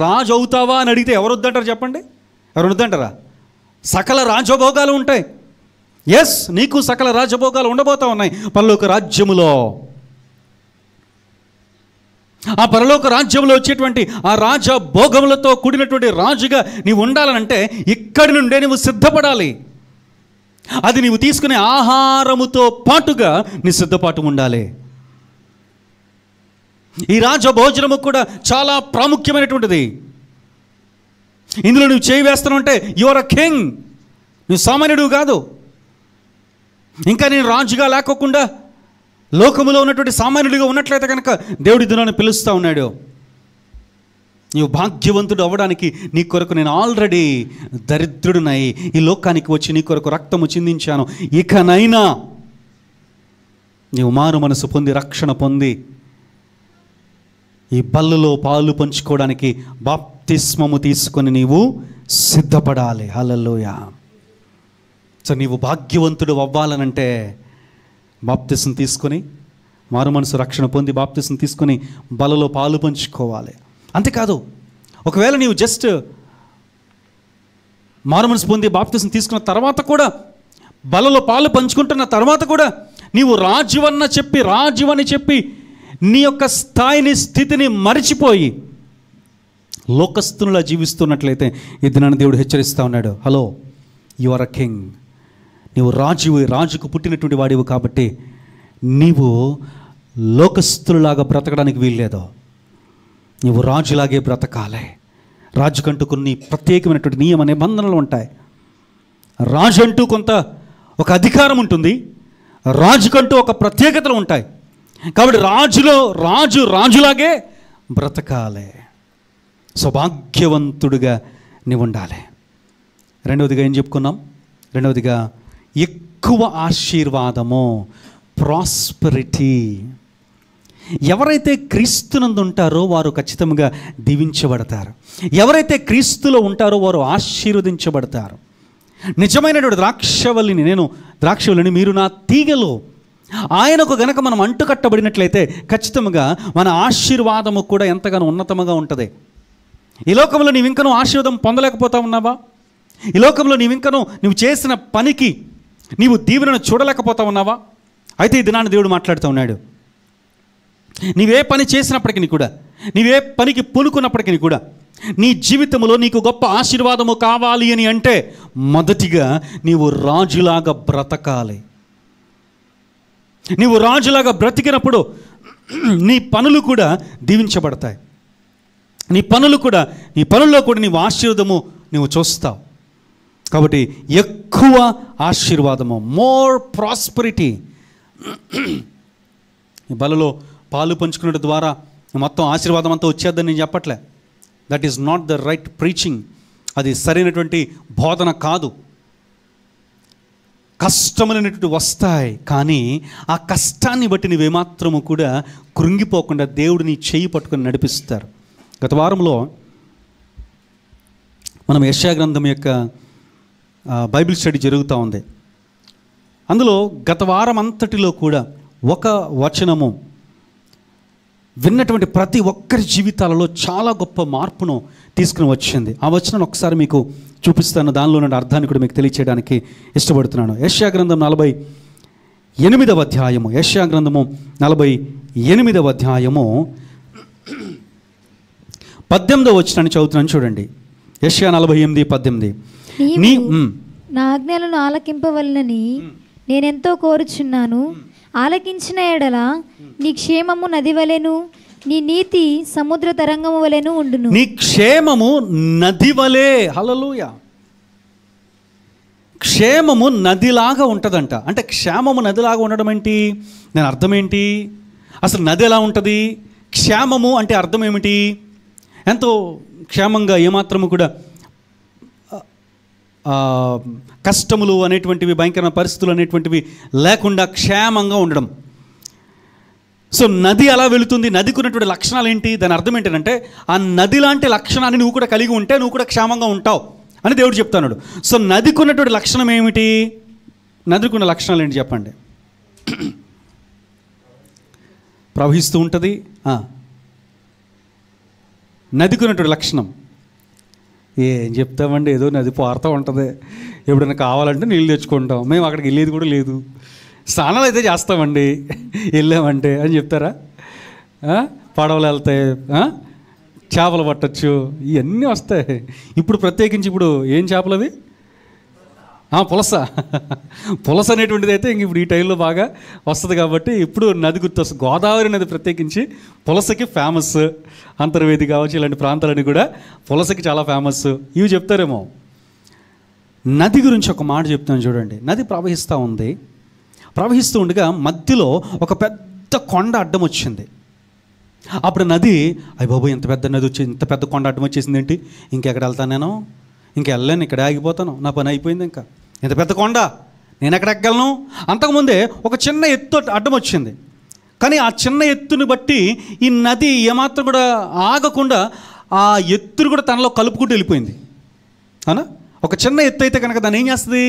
రాజు అవుతావా అని అడిగితే ఎవరు వద్దంటారు చెప్పండి? ఎవరు వద్దంటారా? సకల రాజభోగాలు ఉంటాయి. ఎస్, నీకు సకల రాజభోగాలు ఉండబోతా ఉన్నాయి పరలోక రాజ్యములో. ఆ పరలోక రాజ్యంలో వచ్చేటువంటి ఆ రాజభోగములతో కూడినటువంటి రాజుగా నీవు ఉండాలనంటే ఇక్కడి నుండే నువ్వు సిద్ధపడాలి. అది నీవు తీసుకునే ఆహారముతో పాటుగా నీ సిద్ధపాటు ఉండాలి. ఈ రాజభోజనము కూడా చాలా ప్రాముఖ్యమైనటువంటిది. ఇందులో నువ్వు చేయి వేస్తున్నావు అంటే యు ఆర్ అ కింగ్. నువ్వు సామాన్యుడు కాదు. ఇంకా నేను రాజుగా లేకోకుండా లోకములో ఉన్నటువంటి సామాన్యుడిగా ఉన్నట్లయితే కనుక దేవుడి దినాన్ని పిలుస్తూ ఉన్నాడు. నీవు భాగ్యవంతుడు అవ్వడానికి నీ కొరకు నేను ఆల్రెడీ దరిద్రుడినై ఈ లోకానికి వచ్చి నీ కొరకు రక్తము చిందించాను. ఇకనైనా నీవు మారు మనసు పొంది రక్షణ పొంది ఈ బల్లులో పాలు పంచుకోవడానికి బాప్తిస్మము తీసుకొని నీవు సిద్ధపడాలి. హల్లెలూయా. సో నీవు భాగ్యవంతుడు అవ్వాలనంటే బాప్తిస్మం తీసుకొని, మారు మనసు రక్షణ పొంది బాప్తిస్మం తీసుకొని బల్లలో పాలు పంచుకోవాలి. అంతేకాదు, ఒకవేళ నీవు జస్ట్ మారు మనసు పొంది బాప్తిస్మం తీసుకున్న తర్వాత కూడా, బలలో పాలు పంచుకుంటున్న తర్వాత కూడా నీవు రాజువని చెప్పి నీ యొక్క స్థాయిని, స్థితిని మరిచిపోయి లోకస్తునులా జీవిస్తున్నట్లయితే ఈ దినాన్ని దేవుడు హెచ్చరిస్తూ ఉన్నాడు. Hello, you are a king. నీవు రాజుకు పుట్టినటువంటి వాడివి కాబట్టి నీవు లోకస్తులాగా బ్రతకడానికి వీల్లేదు. నీవు రాజులాగే బ్రతకాలి. రాజుకంటూ కొన్ని ప్రత్యేకమైనటువంటి నియమ నిబంధనలు ఉంటాయి. రాజు అంటూ కొంత ఒక అధికారం ఉంటుంది, రాజుకంటూ ఒక ప్రత్యేకతలు ఉంటాయి. కాబట్టి రాజులాగే బ్రతకాలి. సౌభాగ్యవంతుడిగా నీవు ఉండాలి. రెండవదిగా ఏం చెప్పుకున్నాం? రెండవదిగా ఎక్కువ ఆశీర్వాదము, ప్రాస్పెరిటీ. ఎవరైతే క్రీస్తునందు ఉంటారో వారు ఖచ్చితంగా దీవించబడతారు. ఎవరైతే క్రీస్తులో ఉంటారో వారు ఆశీర్వదించబడతారు. నిజమైనటువంటి ద్రాక్షవల్లిని మీరు నా తీగలు ఆయనకు గనక మనం అంటుకట్టబడినట్లయితే ఖచ్చితంగా మన ఆశీర్వాదము కూడా ఎంతగానో ఉన్నతముగా ఉంటుంది. ఈ లోకంలో నీవు ఇంకనూ ఆశీర్వాదం పొందలేకపోతా ఉన్నావా? ఈ లోకంలో నువ్వు చేసిన పనికి నీవు దీవెనను చూడలేకపోతా ఉన్నావా? అయితే ఈ దినాన్ని దేవుడు మాట్లాడుతూ ఉన్నాడు. నీవే పని చేసినప్పటికీ కూడా, నీవే పనికి పూనుకున్నప్పటికీ కూడా, నీ జీవితంలో నీకు గొప్ప ఆశీర్వాదము కావాలి అని అంటే మొదటిగా నీవు రాజులాగా బ్రతకాలి. నీవు రాజులాగా బ్రతికినప్పుడు నీ పనులు కూడా దీవించబడతాయి. నీ పనుల్లో కూడా నీవు ఆశీర్వాదము నీవు చూస్తావు. కాబట్టి ఎక్కువ ఆశీర్వాదము, మోర్ ప్రాస్పరిటీ. ఈ బలలో పాలు పంచుకునే ద్వారా మొత్తం ఆశీర్వాదం అంతా వచ్చేద్దని నేను చెప్పట్లే. That is not the right preaching. అది సరైనటువంటి బోధన కాదు. కష్టములైనటువంటి వస్తాయి, కానీ ఆ కష్టాన్ని బట్టి నువ్వేమాత్రము కూడా కృంగిపోకుండా దేవుడు నీ చేయి పట్టుకొని నడిపిస్తారు. గత వారంలో మనం యెషయా గ్రంథం యొక్క బైబిల్ స్టడీ జరుగుతూ ఉంది. అందులో గత వారం అంతటిలో కూడా ఒక వచనము విన్నటువంటి ప్రతి ఒక్కరి జీవితాలలో చాలా గొప్ప మార్పును తీసుకుని వచ్చింది. ఆ వచనం ఒకసారి మీకు చూపిస్తాను. దానిలో ఉన్న అర్థాన్ని కూడా మీకు తెలియచేయడానికి ఇష్టపడుతున్నాను. యెషయా గ్రంథం 48వ అధ్యాయము, యెషయా గ్రంథము 48వ అధ్యాయము 18వ వచనాన్ని చదువుతున్నాను చూడండి. యెషయా 48:18. నా ఆజ్ఞలను ఆలకింపవలనని నేనెంతో కోరుచున్నాను. ఆలకించిన ఎడల నీ క్షేమము నది వలెను, నీ నీతి సముద్ర తరంగము వలెను ఉండును. నీ క్షేమము నది వలె. హల్లెలూయా. క్షేమము నదిలాగా ఉంటుందంట. అంటే క్షేమము నదిలాగా ఉండడం ఏంటి? దాని అర్థం ఏంటి? అసలు నది ఎలా ఉంటుంది? క్షేమము అంటే అర్థం ఏమిటి? ఎంతో క్షేమంగా, ఏమాత్రము కూడా కష్టములు అనేటువంటివి, భయంకరమైన పరిస్థితులు అనేటువంటివి లేకుండా క్షేమంగా ఉండడం. సో నది అలా వెళుతుంది. నదికి ఉన్నటువంటి లక్షణాలు ఏంటి? దాని అర్థం ఏంటంటే ఆ నది లాంటి లక్షణాన్ని నువ్వు కూడా కలిగి ఉంటే నువ్వు కూడా క్షేమంగా ఉంటావు అని దేవుడు చెప్తున్నాడు. సో నదికి ఉన్నటువంటి లక్షణం ఏమిటి? నదికి ఉన్న లక్షణాలు ఏంటి చెప్పండి? ప్రవహిస్తూ ఉంటుంది. నదికి ఉన్నటువంటి లక్షణం ఏం చెప్తామండి? ఏదో నది పారుతూ ఉంటుంది. ఎప్పుడైనా కావాలంటే నీళ్ళు తెచ్చుకుంటాం. మేము అక్కడికి వెళ్ళేది కూడా లేదు. స్నానాలు అయితే చేస్తామండి వెళ్ళామంటే అని చెప్తారా? పడవలు వెళ్తాయి, చేపలు పట్టచ్చు, ఇవన్నీ వస్తాయి. ఇప్పుడు ప్రత్యేకించి ఇప్పుడు ఏం చేపలు అవి? పులస. పులస అనేటువంటిది అయితే ఇంక ఇప్పుడు ఈ టైంలో బాగా వస్తుంది కాబట్టి ఇప్పుడు నది గుర్తొస్తుంది. గోదావరి నది ప్రత్యేకించి పులసకి ఫేమస్. అంతర్వేది కావచ్చు, ఇలాంటి ప్రాంతాలన్నీ కూడా పులసకి చాలా ఫేమస్. ఇవి చెప్తారేమో. నది గురించి ఒక మాట చెప్తాను చూడండి. నది ప్రవహిస్తూ ఉంది. ప్రవహిస్తూ ఉండగా మధ్యలో ఒక పెద్ద కొండ అడ్డం వచ్చింది. అప్పుడు నది, అయ్య బాబు ఇంత పెద్ద నది వచ్చి ఇంత పెద్ద కొండ అడ్డం వచ్చేసింది ఏంటి? ఇంకెక్కడ వెళ్తాను నేను? ఇంకెళ్ళాను, ఇక్కడే ఆగిపోతాను, నా పని అయిపోయింది. ఇంకా ఇంత పెద్ద కొండ నేను ఎక్కడ ఎక్కగలను? అంతకుముందే ఒక చిన్న ఎత్తు అడ్డం వచ్చింది. కానీ ఆ చిన్న ఎత్తుని బట్టి ఈ నది ఏమాత్రం కూడా ఆగకుండా ఆ ఎత్తును కూడా తనలో కలుపుకుంటూ వెళ్ళిపోయింది. అవునా? ఒక చిన్న ఎత్తు అయితే కనుక దాన్ని ఏం చేస్తుంది?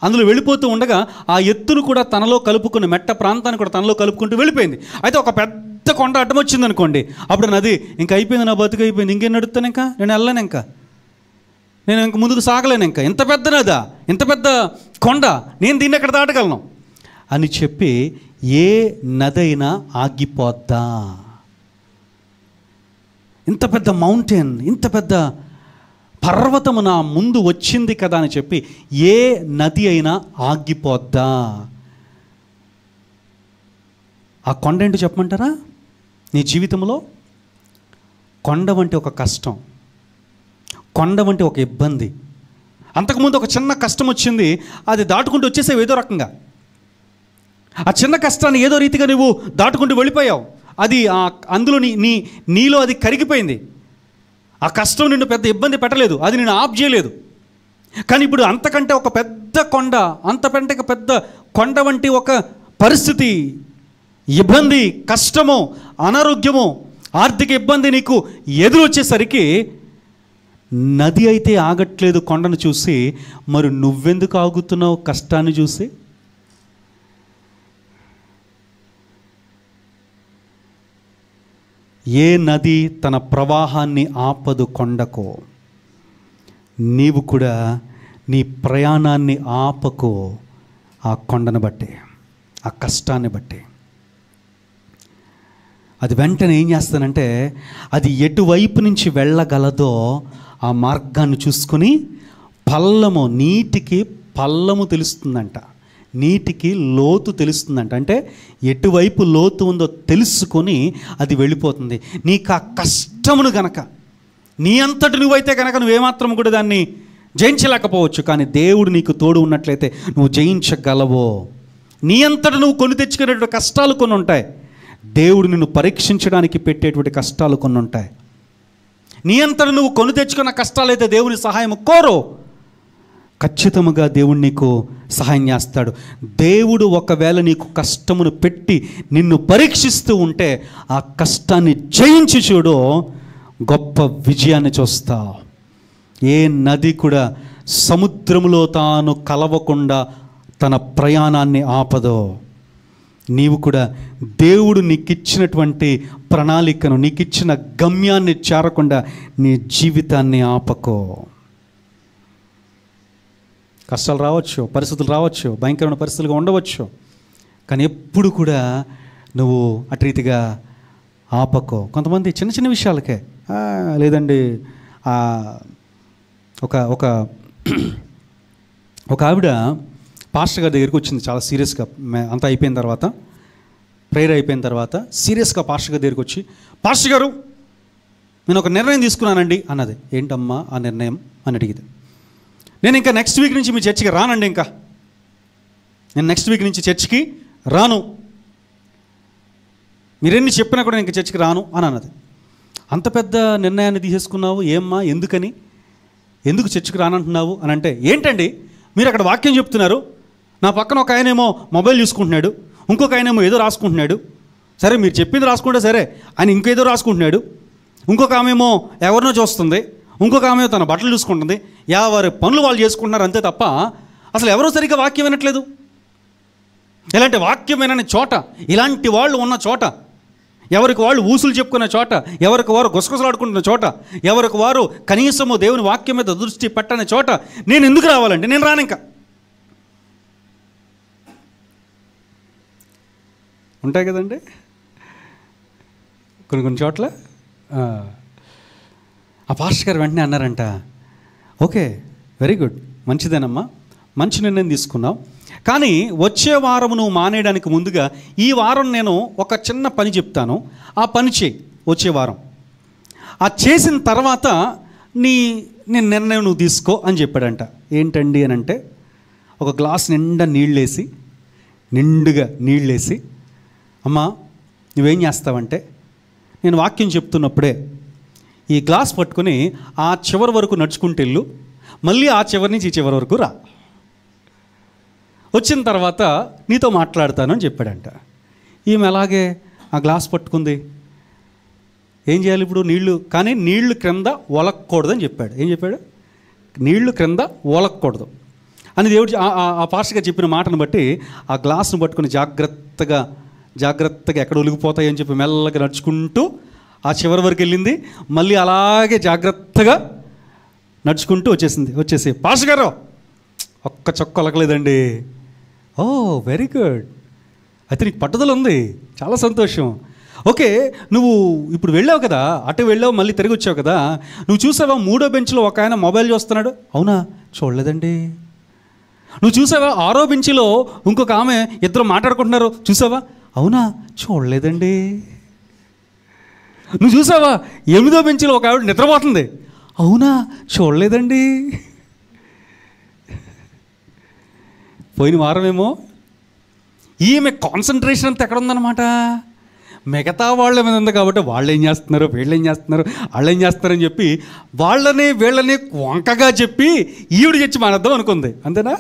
అందులో వెళ్ళిపోతూ ఉండగా ఆ ఎత్తును కూడా తనలో కలుపుకుని, మెట్ట ప్రాంతాన్ని కూడా తనలో కలుపుకుంటూ వెళ్ళిపోయింది. అయితే ఒక పెద్ద కొండ అడ్డం వచ్చింది అనుకోండి, అప్పుడు నది ఇంకా అయిపోయింది, నా బతుకు అయిపోయింది, ఇంకేం నడుస్తాను, ఇంకా నేను వెళ్ళాను, ఇంకా నేను ఇంక ముందుకు సాగలేను, ఇంకా ఇంత పెద్ద నదా, ఇంత పెద్ద కొండ, నేను దీన్ని ఎక్కడ దాటగలను అని చెప్పి ఏ నదైనా ఆగిపోద్దా? ఇంత పెద్ద మౌంటైన్, ఇంత పెద్ద పర్వతము నా ముందు వచ్చింది కదా అని చెప్పి ఏ నది అయినా ఆగిపోద్దా? ఆ కొండ ఏంటో చెప్పమంటారా? నీ జీవితంలో కొండ వంటి ఒక కష్టం, కొండ వంటి ఒక ఇబ్బంది. అంతకుముందు ఒక చిన్న కష్టం వచ్చింది, అది దాటుకుంటూ వచ్చేసావు ఏదో రకంగా. ఆ చిన్న కష్టాన్ని ఏదో రీతిగా నువ్వు దాటుకుంటూ వెళ్ళిపోయావు. అది అందులో నీలో అది కరిగిపోయింది. ఆ కష్టం నిన్ను పెద్ద ఇబ్బంది పెట్టలేదు, అది నేను ఆఫ్ చేయలేదు. కానీ ఇప్పుడు అంతకంటే ఒక పెద్ద కొండ, అంతకంటే పెద్ద కొండ వంటి ఒక పరిస్థితి, ఇబ్బంది, కష్టము, అనారోగ్యము, ఆర్థిక ఇబ్బంది నీకు ఎదురు వచ్చేసరికి నది అయితే ఆగట్లేదు కొండను చూసి, మరి నువ్వెందుకు ఆగుతున్నావు కష్టాన్ని చూసి? ఏ నది తన ప్రవాహాన్ని ఆపదు కొండకు, నీవు కూడా నీ ప్రయాణాన్ని ఆపకు ఆ కొండను బట్టి, ఆ కష్టాన్ని బట్టి. అది వెంటనే ఏం చేస్తానంటే అది ఎటువైపు నుంచి వెళ్ళగలదో ఆ మార్గాన్ని చూసుకుని పల్లము, నీటికి పల్లము తెలుస్తుందంట, నీటికి లోతు తెలుస్తుందంట. అంటే ఎటువైపు లోతు ఉందో తెలుసుకొని అది వెళ్ళిపోతుంది. నీకు ఆ కష్టమును గనక నీ అంతటి నువ్వైతే కనుక నువ్వేమాత్రం కూడా దాన్ని జయించలేకపోవచ్చు, కానీ దేవుడు నీకు తోడు ఉన్నట్లయితే నువ్వు జయించగలవో. నీ అంతటి నువ్వు కొని తెచ్చుకునేటువంటి కష్టాలు కొన్ని ఉంటాయి, దేవుడు నిన్ను పరీక్షించడానికి పెట్టేటువంటి కష్టాలు కొన్ని ఉంటాయి. నీ అంతటి నువ్వు కొని తెచ్చుకున్న కష్టాలైతే దేవుని సహాయం కోరు, ఖచ్చితంగా దేవుడు నీకు సహాయం చేస్తాడు. దేవుడు ఒకవేళ నీకు కష్టమును పెట్టి నిన్ను పరీక్షిస్తూ ఉంటే ఆ కష్టాన్ని జయించి చూడు, గొప్ప విజయాన్ని చూస్తావు. ఏ నది కూడా సముద్రంలో తాను కలవకుండా తన ప్రయాణాన్ని ఆపదో, నీవు కూడా దేవుడు నీకిచ్చినటువంటి ప్రణాళికను, నీకిచ్చిన గమ్యాన్ని చేరకుండా నీ జీవితాన్ని ఆపకో. కష్టాలు రావచ్చు, పరిస్థితులు రావచ్చు, భయంకరమైన పరిస్థితులుగా ఉండవచ్చు, కానీ ఎప్పుడు కూడా నువ్వు అటు రీతిగా ఆపకో. కొంతమంది చిన్న చిన్న విషయాలకే లేదండి, ఒక ఒక ఒక ఆవిడ పాస్టర్ గారి దగ్గరికి వచ్చింది చాలా సీరియస్గా. అంతా అయిపోయిన తర్వాత, ప్రేయర్ అయిపోయిన తర్వాత సీరియస్గా పాస్టర్ గారి దగ్గరికి వచ్చి, పాస్టర్ గారు నేను ఒక నిర్ణయం తీసుకున్నానండి అన్నది. ఏంటమ్మా ఆ నిర్ణయం అని అడిగింది. నేను ఇంకా నెక్స్ట్ వీక్ నుంచి మీ చర్చికి రానండి, ఇంకా నేను నెక్స్ట్ వీక్ నుంచి చర్చికి రాను, మీరెన్ని చెప్పినా కూడా నేను ఇంకా చర్చికి రాను అని అన్నది. అంత పెద్ద నిర్ణయాన్ని తీసేసుకున్నావు ఏమ్మా, ఎందుకని, ఎందుకు చర్చికి రానంటున్నావు అని అంటే, ఏంటండి మీరు అక్కడ వాక్యం చెప్తున్నారు, నా పక్కన ఒక ఆయనేమో మొబైల్ చూసుకుంటున్నాడు, ఇంకొక ఆయనేమో ఏదో రాసుకుంటున్నాడు, సరే మీరు చెప్పింది రాసుకుంటే సరే, ఆయన ఇంకేదో రాసుకుంటున్నాడు, ఇంకొక ఆమెమో ఎవరినో చూస్తుంది, ఇంకొక ఆమె తన బట్టలు చూసుకుంటుంది, ఎవరి పనులు వాళ్ళు చేసుకుంటున్నారు అంతే తప్ప అసలు ఎవరో సరిగ్గా వాక్యం వినట్లేదు. ఇలాంటి వాక్యం వినని చోట, ఇలాంటి వాళ్ళు ఉన్న చోట, ఎవరికి వాళ్ళు ఊసులు చెప్పుకునే చోట, ఎవరికి వారు గుసగుసలాడుకుంటున్న చోట, ఎవరికి వారు కనీసము దేవుని వాక్యం మీద దృష్టి పెట్టని చోట నేను ఎందుకు రావాలంటే నేను రాను. ఇంకా ఉంటాయి కదండి కొన్ని కొన్ని చోట్ల. ఆ పాస్టర్ గారు వెంటనే అన్నారంట, ఓకే వెరీ గుడ్, మంచిదేనమ్మా, మంచి నిర్ణయం తీసుకున్నావు, కానీ వచ్చే వారం నువ్వు మానేయడానికి ముందుగా ఈ వారం నేను ఒక చిన్న పని చెప్తాను, ఆ పని చేయి వచ్చే వారం, ఆ చేసిన తర్వాత నీ నిర్ణయం నువ్వు తీసుకో అని చెప్పాడంట. ఏంటండి అని అంటే, ఒక గ్లాస్ నిండా నీళ్ళేసి, నిండుగా నీళ్ళేసి, అమ్మా నువ్వేం చేస్తావంటే నేను వాక్యం చెప్తున్నప్పుడే ఈ గ్లాస్ పట్టుకుని ఆ చివరి వరకు నడుచుకుంటూ వెళ్ళు, మళ్ళీ ఆ చివరి నుంచి ఈ చివరి వరకు రా, వచ్చిన తర్వాత నీతో మాట్లాడతాను అని చెప్పాడంట. ఈమె అలాగే ఆ గ్లాస్ పట్టుకుంది. ఏం చేయాలి ఇప్పుడు, నీళ్లు, కానీ నీళ్లు క్రింద ఒలక్కూడదని చెప్పాడు. ఏం చెప్పాడు, నీళ్లు క్రింద ఒలక్కూడదు అని దేవుడు ఆ పాస్టర్గా చెప్పిన మాటను బట్టి ఆ గ్లాసును పట్టుకుని జాగ్రత్తగా ఎక్కడ ఒలిగిపోతాయని చెప్పి మెల్లగా నడుచుకుంటూ ఆ చివరి వరకు వెళ్ళింది, మళ్ళీ అలాగే జాగ్రత్తగా నడుచుకుంటూ వచ్చేసి పాస్టర్ గారు ఒక్క చొక్క ఒలకలేదండి. ఓ వెరీ గుడ్, అయితే నీకు పట్టుదల ఉంది, చాలా సంతోషం. ఓకే, నువ్వు ఇప్పుడు వెళ్ళావు కదా, అటు వెళ్ళావు మళ్ళీ తిరిగి వచ్చావు కదా, నువ్వు చూసావా 3వ బెంచ్లో ఒక ఆయన మొబైల్ చూస్తున్నాడు? అవునా, చూడలేదండి. నువ్వు చూసావా 6వ బెంచ్లో ఇంకొక ఆమె ఇద్దరు మాట్లాడుకుంటున్నారు? చూసావా? అవునా, చూడలేదండి. నువ్వు చూసావా 8వ బెంచ్లో ఒక ఆవిడ నిద్రపోతుంది? అవునా, చూడలేదండి. పోయిన వారమేమో ఈమె కాన్సన్ట్రేషన్ అంతా ఎక్కడ ఉందన్నమాట, మిగతా వాళ్ళ మీద ఉంది కాబట్టి వాళ్ళు ఏం చేస్తున్నారు, వీళ్ళు ఏం చేస్తున్నారు, వాళ్ళు ఏం చేస్తారని చెప్పి వీళ్ళని వంకగా చెప్పి ఈవిడ చచ్చి మానేద్దాం అనుకుంది. అంతేనా?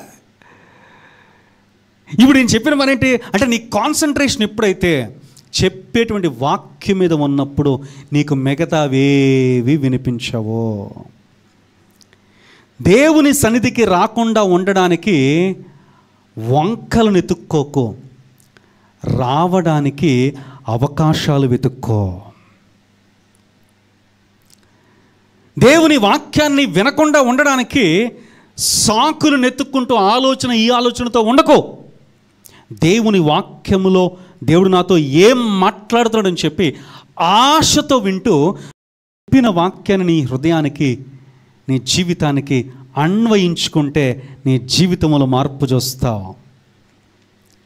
ఇప్పుడు నేను చెప్పిన పని ఏంటి అంటే, నీ కాన్సన్ట్రేషన్ ఎప్పుడైతే చెప్పేటువంటి వాక్యం మీద ఉన్నప్పుడు నీకు మిగతావేవి వినిపించవో. దేవుని సన్నిధికి రాకుండా ఉండడానికి వంకలను వెతుక్కోకు, రావడానికి అవకాశాలు వెతుక్కో. దేవుని వాక్యాన్ని వినకుండా ఉండడానికి సాకులు నెత్తుక్కుంటూ ఈ ఆలోచనతో ఉండకు. దేవుని వాక్యములో దేవుడు నాతో ఏం మాట్లాడుతాడని చెప్పి ఆశతో వింటూ చెప్పిన వాక్యాన్ని నీ హృదయానికి, నీ జీవితానికి అన్వయించుకుంటే నీ జీవితంలో మార్పు చూస్తావు.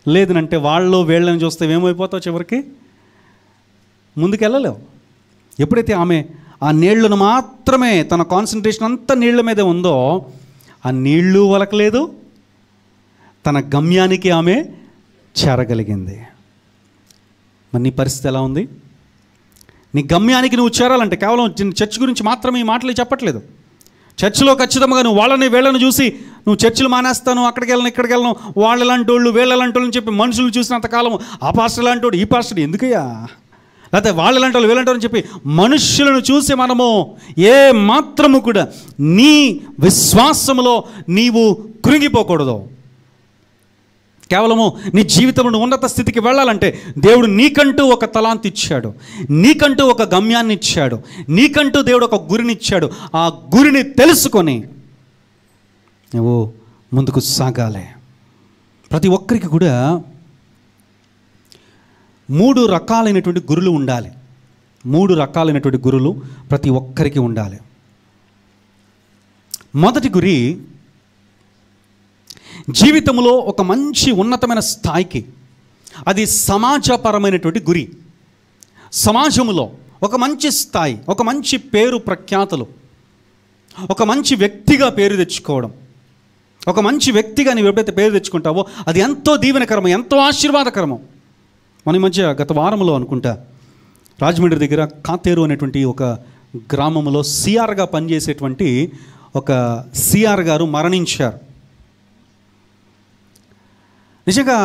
లేదనంటే వాళ్ళు వీళ్ళని చూస్తే ఏమైపోతావు, చివరికి ముందుకెళ్ళలేవు. ఎప్పుడైతే ఆమె ఆ నీళ్లను మాత్రమే, తన కాన్సన్ట్రేషన్ అంతా నీళ్ల మీదే ఉందో, ఆ నీళ్ళు వలకలేదు, తన గమ్యానికి ఆమె చేరగలిగింది. మరి నీ పరిస్థితి ఎలా ఉంది? నీ గమ్యానికి నువ్వు చేరాలంటే కేవలం చర్చ్ గురించి మాత్రమే ఈ మాటలు చెప్పట్లేదు. చర్చిలో ఖచ్చితంగా నువ్వు వాళ్ళని వీళ్ళని చూసి నువ్వు చర్చిలు మానేస్తాను, అక్కడికి వెళ్ళను ఇక్కడికి వెళ్ళను, వాళ్ళ లాంటి వాళ్ళు వీళ్ళ లాంటి వాళ్ళు అని చెప్పి మనుషులు చూసినంతకాలం ఆ పాస్టర్ లాంటి వాడు ఈ పాస్టర్ ఎందుకయ్యా, లేకపోతే వాళ్ళ లాంటి వాళ్ళు వీళ్ళంటారు అని చెప్పి మనుష్యులను చూసి మనము ఏ మాత్రము కూడా నీ విశ్వాసములో నీవు కృంగిపోకూడదు. కేవలము నీ జీవితంలో ఉన్నత స్థితికి వెళ్ళాలంటే దేవుడు నీకంటూ ఒక తలాంత్ ఇచ్చాడు, నీకంటూ ఒక గమ్యాన్ని ఇచ్చాడు, నీకంటూ దేవుడు ఒక గురిని ఇచ్చాడు. ఆ గురిని తెలుసుకొని నువ్వు ముందుకు సాగాలి. ప్రతి ఒక్కరికి కూడా 3 రకాలైనటువంటి గురులు ఉండాలి. 3 రకాలైనటువంటి గురులు ప్రతి ఒక్కరికి ఉండాలి. మొదటి గురి జీవితంలో ఒక మంచి ఉన్నతమైన స్థాయికి, అది సమాజపరమైనటువంటి గురి. సమాజంలో ఒక మంచి స్థాయి, ఒక మంచి పేరు ప్రఖ్యాతులు, ఒక మంచి వ్యక్తిగా పేరు తెచ్చుకోవడం. ఒక మంచి వ్యక్తిగా నీవు ఎప్పుడైతే పేరు తెచ్చుకుంటావో అది ఎంతో దీవెనకరమో, ఎంతో ఆశీర్వాదకరమో. మన మధ్య గత వారంలో అనుకుంటా రాజమండ్రి దగ్గర కాతేరు అనేటువంటి ఒక గ్రామంలో సిఆర్గా పనిచేసేటువంటి ఒక సిఆర్ గారు మరణించారు. నిజంగా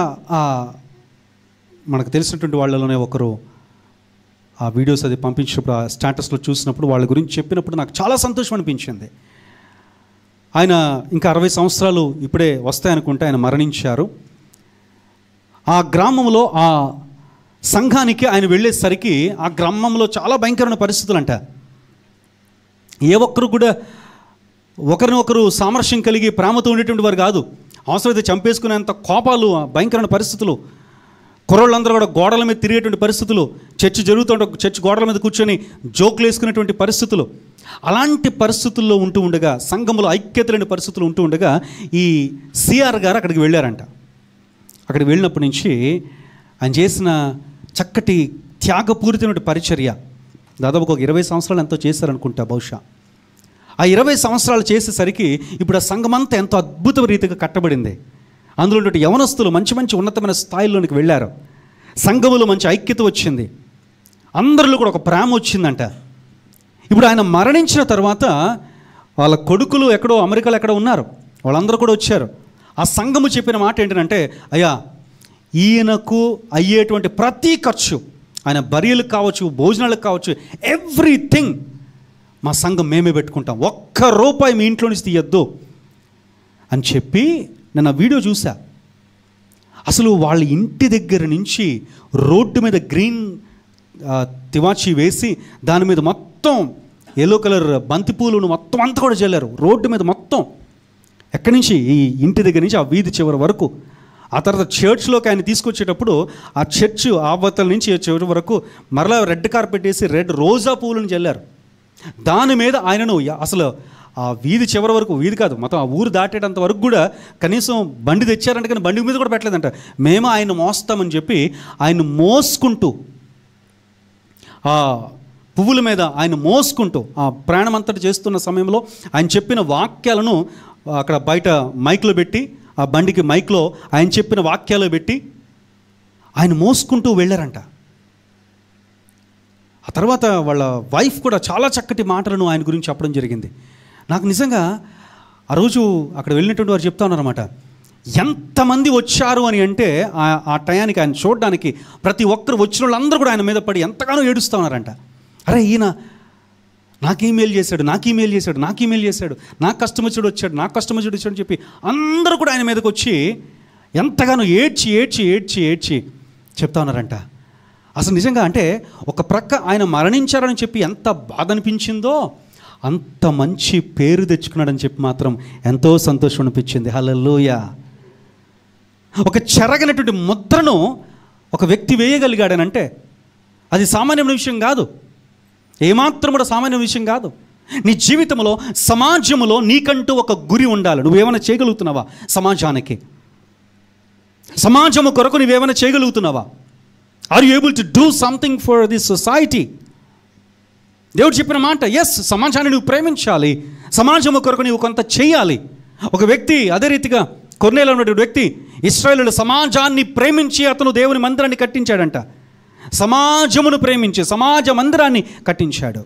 మనకు తెలిసినటువంటి వాళ్ళలోనే ఒకరు ఆ వీడియోస్ అది పంపించినప్పుడు, ఆ స్టేటస్లో చూసినప్పుడు వాళ్ళ గురించి చెప్పినప్పుడు నాకు చాలా సంతోషం అనిపించింది. ఆయన ఇంకా 60 సంవత్సరాలు ఇప్పుడే వస్తాయనుకుంటే ఆయన మరణించారు. ఆ గ్రామంలో ఆ సంఘానికి ఆయన వెళ్ళేసరికి ఆ గ్రామంలో చాలా భయంకరమైన పరిస్థితులు అంట. ఏ ఒక్కరు కూడా ఒకరినొకరు సామరస్యం కలిగి ప్రేమతో ఉండేటువంటి వారు కాదు. అవసరమైతే చంపేసుకునేంత కోపాలు, భయంకరమైన పరిస్థితులు. కుర్రోళ్ళందరూ కూడా గోడల మీద తిరిగేటువంటి పరిస్థితులు, చర్చ్ జరుగుతుంటే చర్చ్ గోడల మీద కూర్చొని జోకులు వేసుకునేటువంటి పరిస్థితులు. అలాంటి పరిస్థితుల్లో ఉంటూ ఉండగా, సంఘంలో ఐక్యత లేని పరిస్థితులు ఉంటూ ఉండగా ఈ సిఆర్ గారు అక్కడికి వెళ్ళారంట. అక్కడికి వెళ్ళినప్పటి నుంచి ఆయన చేసిన చక్కటి త్యాగపూరితమైన పరిచర్య, దాదాపు ఒక 20 సంవత్సరాలు ఎంతో చేశారనుకుంటా బహుశా. ఆ 20 సంవత్సరాలు చేసేసరికి ఇప్పుడు ఆ సంఘమంతా ఎంతో అద్భుత రీతిగా కట్టబడింది. అందులో ఉన్నటువంటి యవనస్తులు మంచి మంచి ఉన్నతమైన స్థాయిలోనికి వెళ్ళారు. సంఘములో మంచి ఐక్యత వచ్చింది, అందరిలో కూడా ఒక ప్రేమ వచ్చిందంట. ఇప్పుడు ఆయన మరణించిన తర్వాత వాళ్ళ కొడుకులు ఎక్కడో అమెరికాలో ఎక్కడో ఉన్నారు, వాళ్ళందరూ కూడా వచ్చారు. ఆ సంఘము చెప్పిన మాట ఏంటంటే, అయ్యా ఈయనకు అయ్యేటువంటి ప్రతి ఖర్చు, ఆయన బరియలకు కావచ్చు, భోజనాలకు కావచ్చు, ఎవ్రీథింగ్ మా సంఘం మేమే పెట్టుకుంటాం, ₹1 మీ ఇంట్లో నుంచి తీయద్దు అని చెప్పి నేను ఆ వీడియో చూసా. అసలు వాళ్ళ ఇంటి దగ్గర నుంచి రోడ్డు మీద గ్రీన్ తివాచి వేసి దాని మీద మొత్తం ఎల్లో కలర్ బంతిపూలను మొత్తం అంతా కూడా చల్లారు రోడ్డు మీద మొత్తం. ఎక్కడి నుంచి? ఈ ఇంటి దగ్గర నుంచి ఆ వీధి చివరి వరకు. ఆ తర్వాత చర్చ్లోకి ఆయన తీసుకొచ్చేటప్పుడు ఆ చర్చ్ ఆవతల నుంచి చివరి వరకు మరలా రెడ్ కార్పెట్ వేసి రెడ్ రోజా పువ్వులను చల్లారు. దాని మీద ఆయనను అసలు ఆ వీధి చివరి వరకు, వీధి కాదు మొత్తం ఆ ఊరు దాటేటంత వరకు కూడా కనీసం బండి తెచ్చారంటే కానీ బండి మీద కూడా పెట్టలేదంట. మేము ఆయన మోస్తామని చెప్పి ఆయన మోసుకుంటూ, ఆ పువ్వుల మీద ఆయన మోసుకుంటూ ఆ ప్రయాణం అంతటి చేస్తున్న సమయంలో ఆయన చెప్పిన వాక్యాలను అక్కడ బయట మైక్లో పెట్టి, ఆ బండికి మైక్లో ఆయన చెప్పిన వాక్యాలు పెట్టి ఆయన మోసుకుంటూ వెళ్ళారంట. ఆ తర్వాత వాళ్ళ వైఫ్ కూడా చాలా చక్కటి మాటలను ఆయన గురించి చెప్పడం జరిగింది. నాకు నిజంగా ఆ రోజు అక్కడ వెళ్ళినటువంటి వారు చెప్తా ఉన్నారన్నమాట, ఎంతమంది వచ్చారు అని అంటే ఆ టయానికి ఆయన చూడడానికి ప్రతి ఒక్కరు వచ్చిన వాళ్ళందరూ కూడా ఆయన మీద పడి ఎంతగానో ఏడుస్తూ ఉన్నారంట. అరే ఈయన నాకు ఈమెయిల్ చేశాడు, నాకు ఈమెయిల్ చేశాడు, నాకు ఈమెయిల్ చేశాడు, నాకు కస్టమర్ వచ్చాడు, నాకు కస్టమర్ వచ్చాడు అని చెప్పి అందరూ కూడా ఆయన మీదకి వచ్చి ఎంతగానో ఏడ్చి ఏడ్చి ఏడ్చి ఏడ్చి చెప్తా ఉన్నారంట. అసలు నిజంగా అంటే ఒక ప్రక్క ఆయన మరణించారని చెప్పి ఎంత బాధ అనిపించిందో, అంత మంచి పేరు తెచ్చుకున్నాడని చెప్పి మాత్రం ఎంతో సంతోషం అనిపించింది. హల్లెలూయా. ఒక చెరగనటువంటి ముద్రను ఒక వ్యక్తి వేయగలిగాడనంటే అది సామాన్యమైన విషయం కాదు, ఏమాత్రం కూడా సామాన్య విషయం కాదు. నీ జీవితంలో సమాజంలో నీకంటూ ఒక గురి ఉండాలి. నువ్వేమైనా చేయగలుగుతున్నావా? సమాజానికి, సమాజము కొరకు నువ్వేమైనా చేయగలుగుతున్నావా? Are you able to do something for this society? దేవుడు చెప్పిన మాట, ఎస్, సమాజాన్ని నువ్వు ప్రేమించాలి, సమాజము కొరకు నువ్వు కొంత చేయాలి. ఒక వ్యక్తి అదే రీతిగా కొర్నేలు అనేటువంటి వ్యక్తి ఇశ్రాయేలు సమాజాన్ని ప్రేమించి అతను దేవుని మందిరాన్ని కట్టించాడంట. సమాజమును ప్రేమించి సమాజ మందిరాన్ని కట్టించాడు.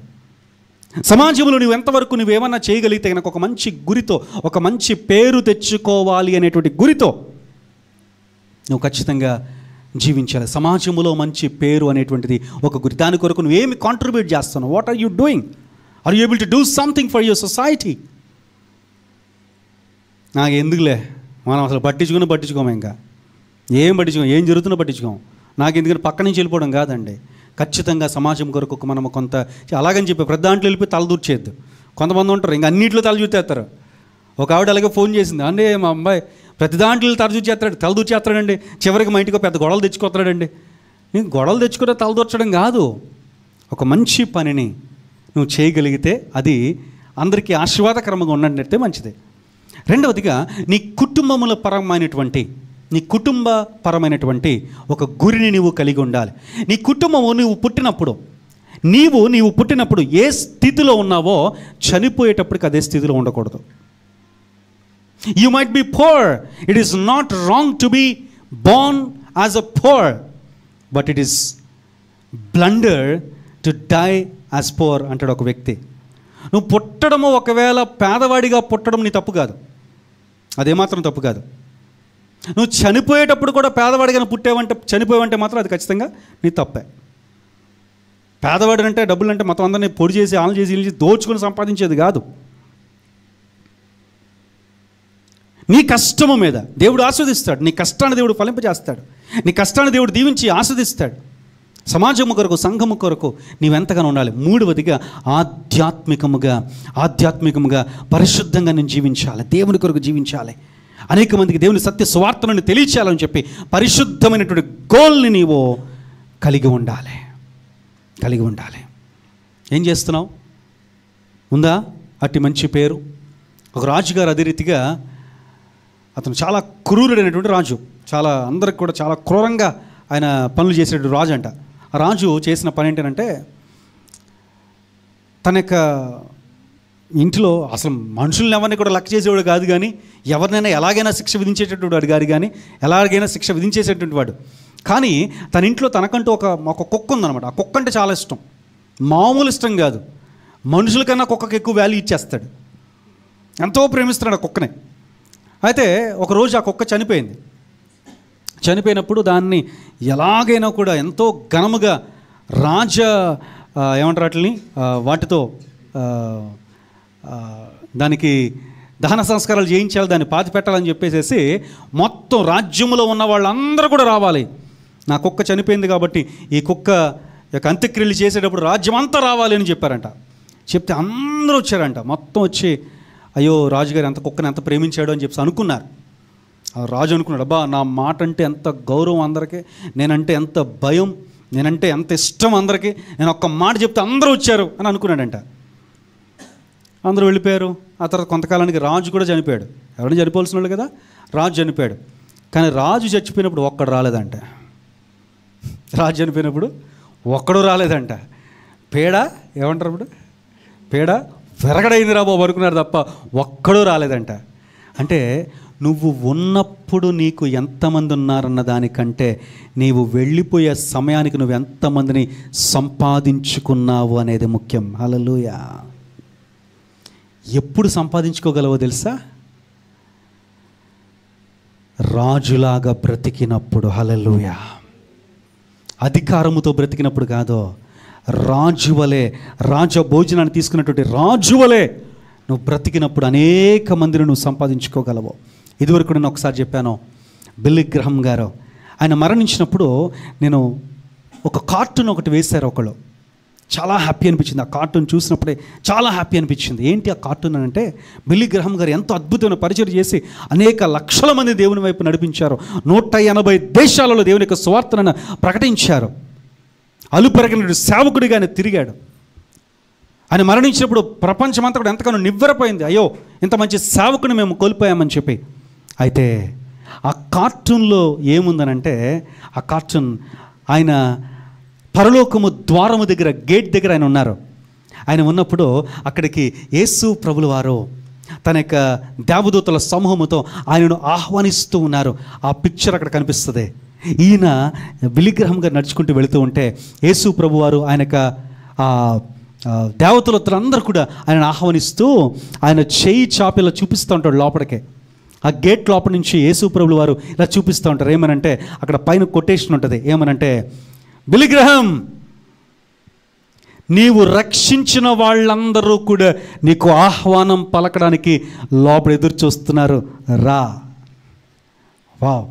సమాజంలో నువ్వు ఎంతవరకు నువ్వేమన్నా చేయగలిగితే కనుక ఒక మంచి గురితో, ఒక మంచి పేరు తెచ్చుకోవాలి అనేటువంటి గురితో నువ్వు ఖచ్చితంగా జీవించాలి. సమాజంలో మంచి పేరు అనేటువంటిది ఒక గురి. దాని కొరకు నువ్వేమి కాంట్రిబ్యూట్ చేస్తున్నావు? What are you doing? Are you able to do something for your society? నాకు ఎందుకులే, మనం అసలు పట్టించుకోము, ఇంకా ఏం పట్టించుకోం, ఏం జరుగుతుందో పట్టించుకోం. నాకు ఎందుకంటే పక్క నుంచి వెళ్ళిపోవడం కాదండి. ఖచ్చితంగా సమాజం కొరకు మనం కొంత అలాగని చెప్పి పెద్ద దాంట్లో వెళ్ళిపోయి తలదూర్చేద్దు. కొంతమంది ఉంటారు ఇంకా తల చూసేస్తారు. ఒక ఆవిడ అలాగే ఫోన్ చేసింది, అంటే మా అబ్బాయి ప్రతి దాంట్లో తలదూర్చేస్తాడండి, చివరికి మా ఇంటికి పెద్ద గొడవలు తెచ్చుకొస్తాడండి. నీకు గొడవలు తెచ్చుకుంటే తలదూర్చడం కాదు, ఒక మంచి పనిని నువ్వు చేయగలిగితే అది అందరికీ ఆశీర్వాదకరంగా ఉన్నట్టే మంచిది. రెండవదిగా నీ కుటుంబ పరమైనటువంటి ఒక గురిని నువ్వు కలిగి ఉండాలి. నీ కుటుంబము నువ్వు పుట్టినప్పుడు ఏ స్థితిలో ఉన్నావో చనిపోయేటప్పటికి అదే స్థితిలో ఉండకూడదు. You might be poor, it is not wrong to be born as a poor, but it is blunder to die as poor అంటాడు ఒక వ్యక్తి. నువ్వు పుట్టడము ఒకవేళ పేదవాడిగా పుట్టడం నీ తప్పు కాదు, అదేమాత్రం తప్పు కాదు. నువ్వు చనిపోయేటప్పుడు కూడా పేదవాడిగా చనిపోయావంటే మాత్రం అది ఖచ్చితంగా నీ తప్పే. పేదవాడు అంటే డబ్బులు అంటే మొత్తం అందరినీ పొడి చేసి ఆన్ చేసి ఇల్లు చేసి దోచుకొని సంపాదించేది కాదు. నీ కష్టము మీద దేవుడు ఆస్వాదిస్తాడు, నీ కష్టాన్ని దేవుడు ఫలింపజేస్తాడు, నీ కష్టాన్ని దేవుడు దీవించి ఆస్వాదిస్తాడు. సమాజము కొరకు, సంఘము కొరకు నీవెంతగానో ఉండాలి. మూడవదిగా ఆధ్యాత్మికముగా పరిశుద్ధంగా నేను జీవించాలి, దేవుని కొరకు జీవించాలి, అనేక మందికి దేవుని సత్య సువార్తలను తెలియచేయాలని చెప్పి పరిశుద్ధమైనటువంటి గోల్ని నీవు కలిగి ఉండాలి. ఏం చేస్తున్నావు? ఉందా అట్టి మంచి పేరు? ఒక రాజుగారు అదే రీతిగా అతను చాలా క్రూరుడైనటువంటి రాజు, చాలా అందరికి కూడా చాలా క్రూరంగా ఆయన పనులు చేసేటువంటి రాజు అంట. ఆ రాజు చేసిన పని ఏంటంటే తన యొక్క ఇంటిలో అసలు మనుషుల్ని ఎవరిని కూడా లెక్క చేసేవాడు కాదు, కానీ ఎవరినైనా ఎలాగైనా శిక్ష విధించేటటువంటి వాడు కాదు, కానీ ఎలాగైనా శిక్ష విధించేసేటువంటి వాడు. కానీ తన ఇంట్లో తనకంటూ ఒక కుక్క ఉందన్నమాట. ఆ కుక్క అంటే చాలా ఇష్టం, మామూలు ఇష్టం కాదు, మనుషుల కన్నా కుక్కకి ఎక్కువ వాల్యూ ఇచ్చేస్తాడు, ఎంతో ప్రేమిస్తున్నాడు ఆ కుక్కని. అయితే ఒకరోజు ఆ కుక్క చనిపోయినప్పుడు దాన్ని ఎలాగైనా కూడా ఎంతో ఘనముగా ఏమంటారు వాటిని, వాటితో దానికి దహన సంస్కారాలు చేయించాలి, దాన్ని పాతి పెట్టాలని చెప్పేసి మొత్తం రాజ్యంలో ఉన్న వాళ్ళందరూ కూడా రావాలి. నా కుక్క చనిపోయింది కాబట్టి ఈ కుక్క యొక్క అంత్యక్రియలు చేసేటప్పుడు రాజ్యం అంతా రావాలి అని చెప్పారంట. చెప్తే అందరూ వచ్చారంట, మొత్తం వచ్చి అయ్యో రాజుగారు ఎంత కుక్కని ఎంత ప్రేమించాడు అని చెప్పి అనుకున్నారు. ఆ రాజు అనుకున్నాడు, అబ్బా నా మాట అంటే ఎంత గౌరవం అందరికీ, నేనంటే ఎంత భయం, నేనంటే ఎంత ఇష్టం అందరికీ, నేను ఒక్క మాట చెప్తే అందరూ వచ్చారు అని అనుకున్నాడంట. అందరూ వెళ్ళిపోయారు. ఆ తర్వాత కొంతకాలానికి రాజు కూడా చనిపోయాడు. ఎవరైనా చనిపోవాల్సిన వాళ్ళు కదా, రాజు చనిపోయాడు. కానీ రాజు చచ్చిపోయినప్పుడు ఒక్కడు రాలేదంట. రాజు చనిపోయినప్పుడు ఒక్కడు రాలేదంట. ఏమంటారు ఇప్పుడు, పేడ విరగడైంది రా బాబు అనుకున్నారు తప్ప ఒక్కడూ రాలేదంట. అంటే నువ్వు ఉన్నప్పుడు నీకు ఎంతమంది ఉన్నారన్న దానికంటే నీవు వెళ్ళిపోయే సమయానికి నువ్వు ఎంతమందిని సంపాదించుకున్నావు అనేది ముఖ్యం. హల్లెలూయా. ఎప్పుడు సంపాదించుకోగలవో తెలుసా? రాజులాగా బ్రతికినప్పుడు. హల్లెలూయా. అధికారముతో బ్రతికినప్పుడు కాదు, రాజువలే, రాజ భోజనాన్ని తీసుకున్నటువంటి రాజువలే నువ్వు బ్రతికినప్పుడు అనేక మందిని నువ్వు సంపాదించుకోగలవు. ఇదివరకు నేను ఒకసారి చెప్పాను, బిల్లీ గ్రహం గారు ఆయన మరణించినప్పుడు నేను ఒక కార్టూన్ ఒకటి వేశారు ఒకళ్ళు, చాలా హ్యాపీ అనిపించింది. ఆ కార్టూన్ చూసినప్పుడే చాలా హ్యాపీ అనిపించింది. ఏంటి ఆ కార్టూన్ అని అంటే, బిల్లీ గ్రహం గారు ఎంతో అద్భుతమైన పరిచయం చేసి అనేక లక్షల మంది దేవుని వైపు నడిపించారు. 180 దేశాలలో దేవుని యొక్క సువార్తను ప్రకటించారు. అలుపెరగిన సేవకుడిగా ఆయన తిరిగాడు. ఆయన మరణించినప్పుడు ప్రపంచమంతా కూడా ఎంతగానో నివ్వెరపోయింది. అయ్యో, ఇంత మంచి సేవకుని మేము కోల్పోయామని చెప్పి. అయితే ఆ కార్టూన్లో ఏముందనంటే, ఆ కార్టూన్ ఆయన పరలోకము ద్వారము దగ్గర, గేట్ దగ్గర ఆయన ఉన్నారు. ఆయన ఉన్నప్పుడు అక్కడికి యేసు ప్రభుల వారు తన యొక్క దేవదూతల సమూహముతో ఆయనను ఆహ్వానిస్తూ ఉన్నారు. ఆ పిక్చర్ అక్కడ కనిపిస్తుంది. ఈయన బిల్లీ గ్రహం గారు నడుచుకుంటూ వెళుతూ ఉంటే యేసు ప్రభు వారు ఆయన యొక్క దేవతలందరూ కూడా ఆయనను ఆహ్వానిస్తూ ఆయన చేయి చాపిలా చూపిస్తూ ఉంటాడు లోపలికే. ఆ గేట్ లోపల నుంచి యేసు ప్రభుల వారు ఇలా చూపిస్తూ ఉంటారు. ఏమనంటే అక్కడ పైన కొటేషన్ ఉంటుంది. ఏమనంటే, బిల్లీ గ్రహం, నీవు రక్షించిన వాళ్ళందరూ కూడా నీకు ఆహ్వానం పలకడానికి లోపల ఎదురు చూస్తున్నారు, రా. వావ్,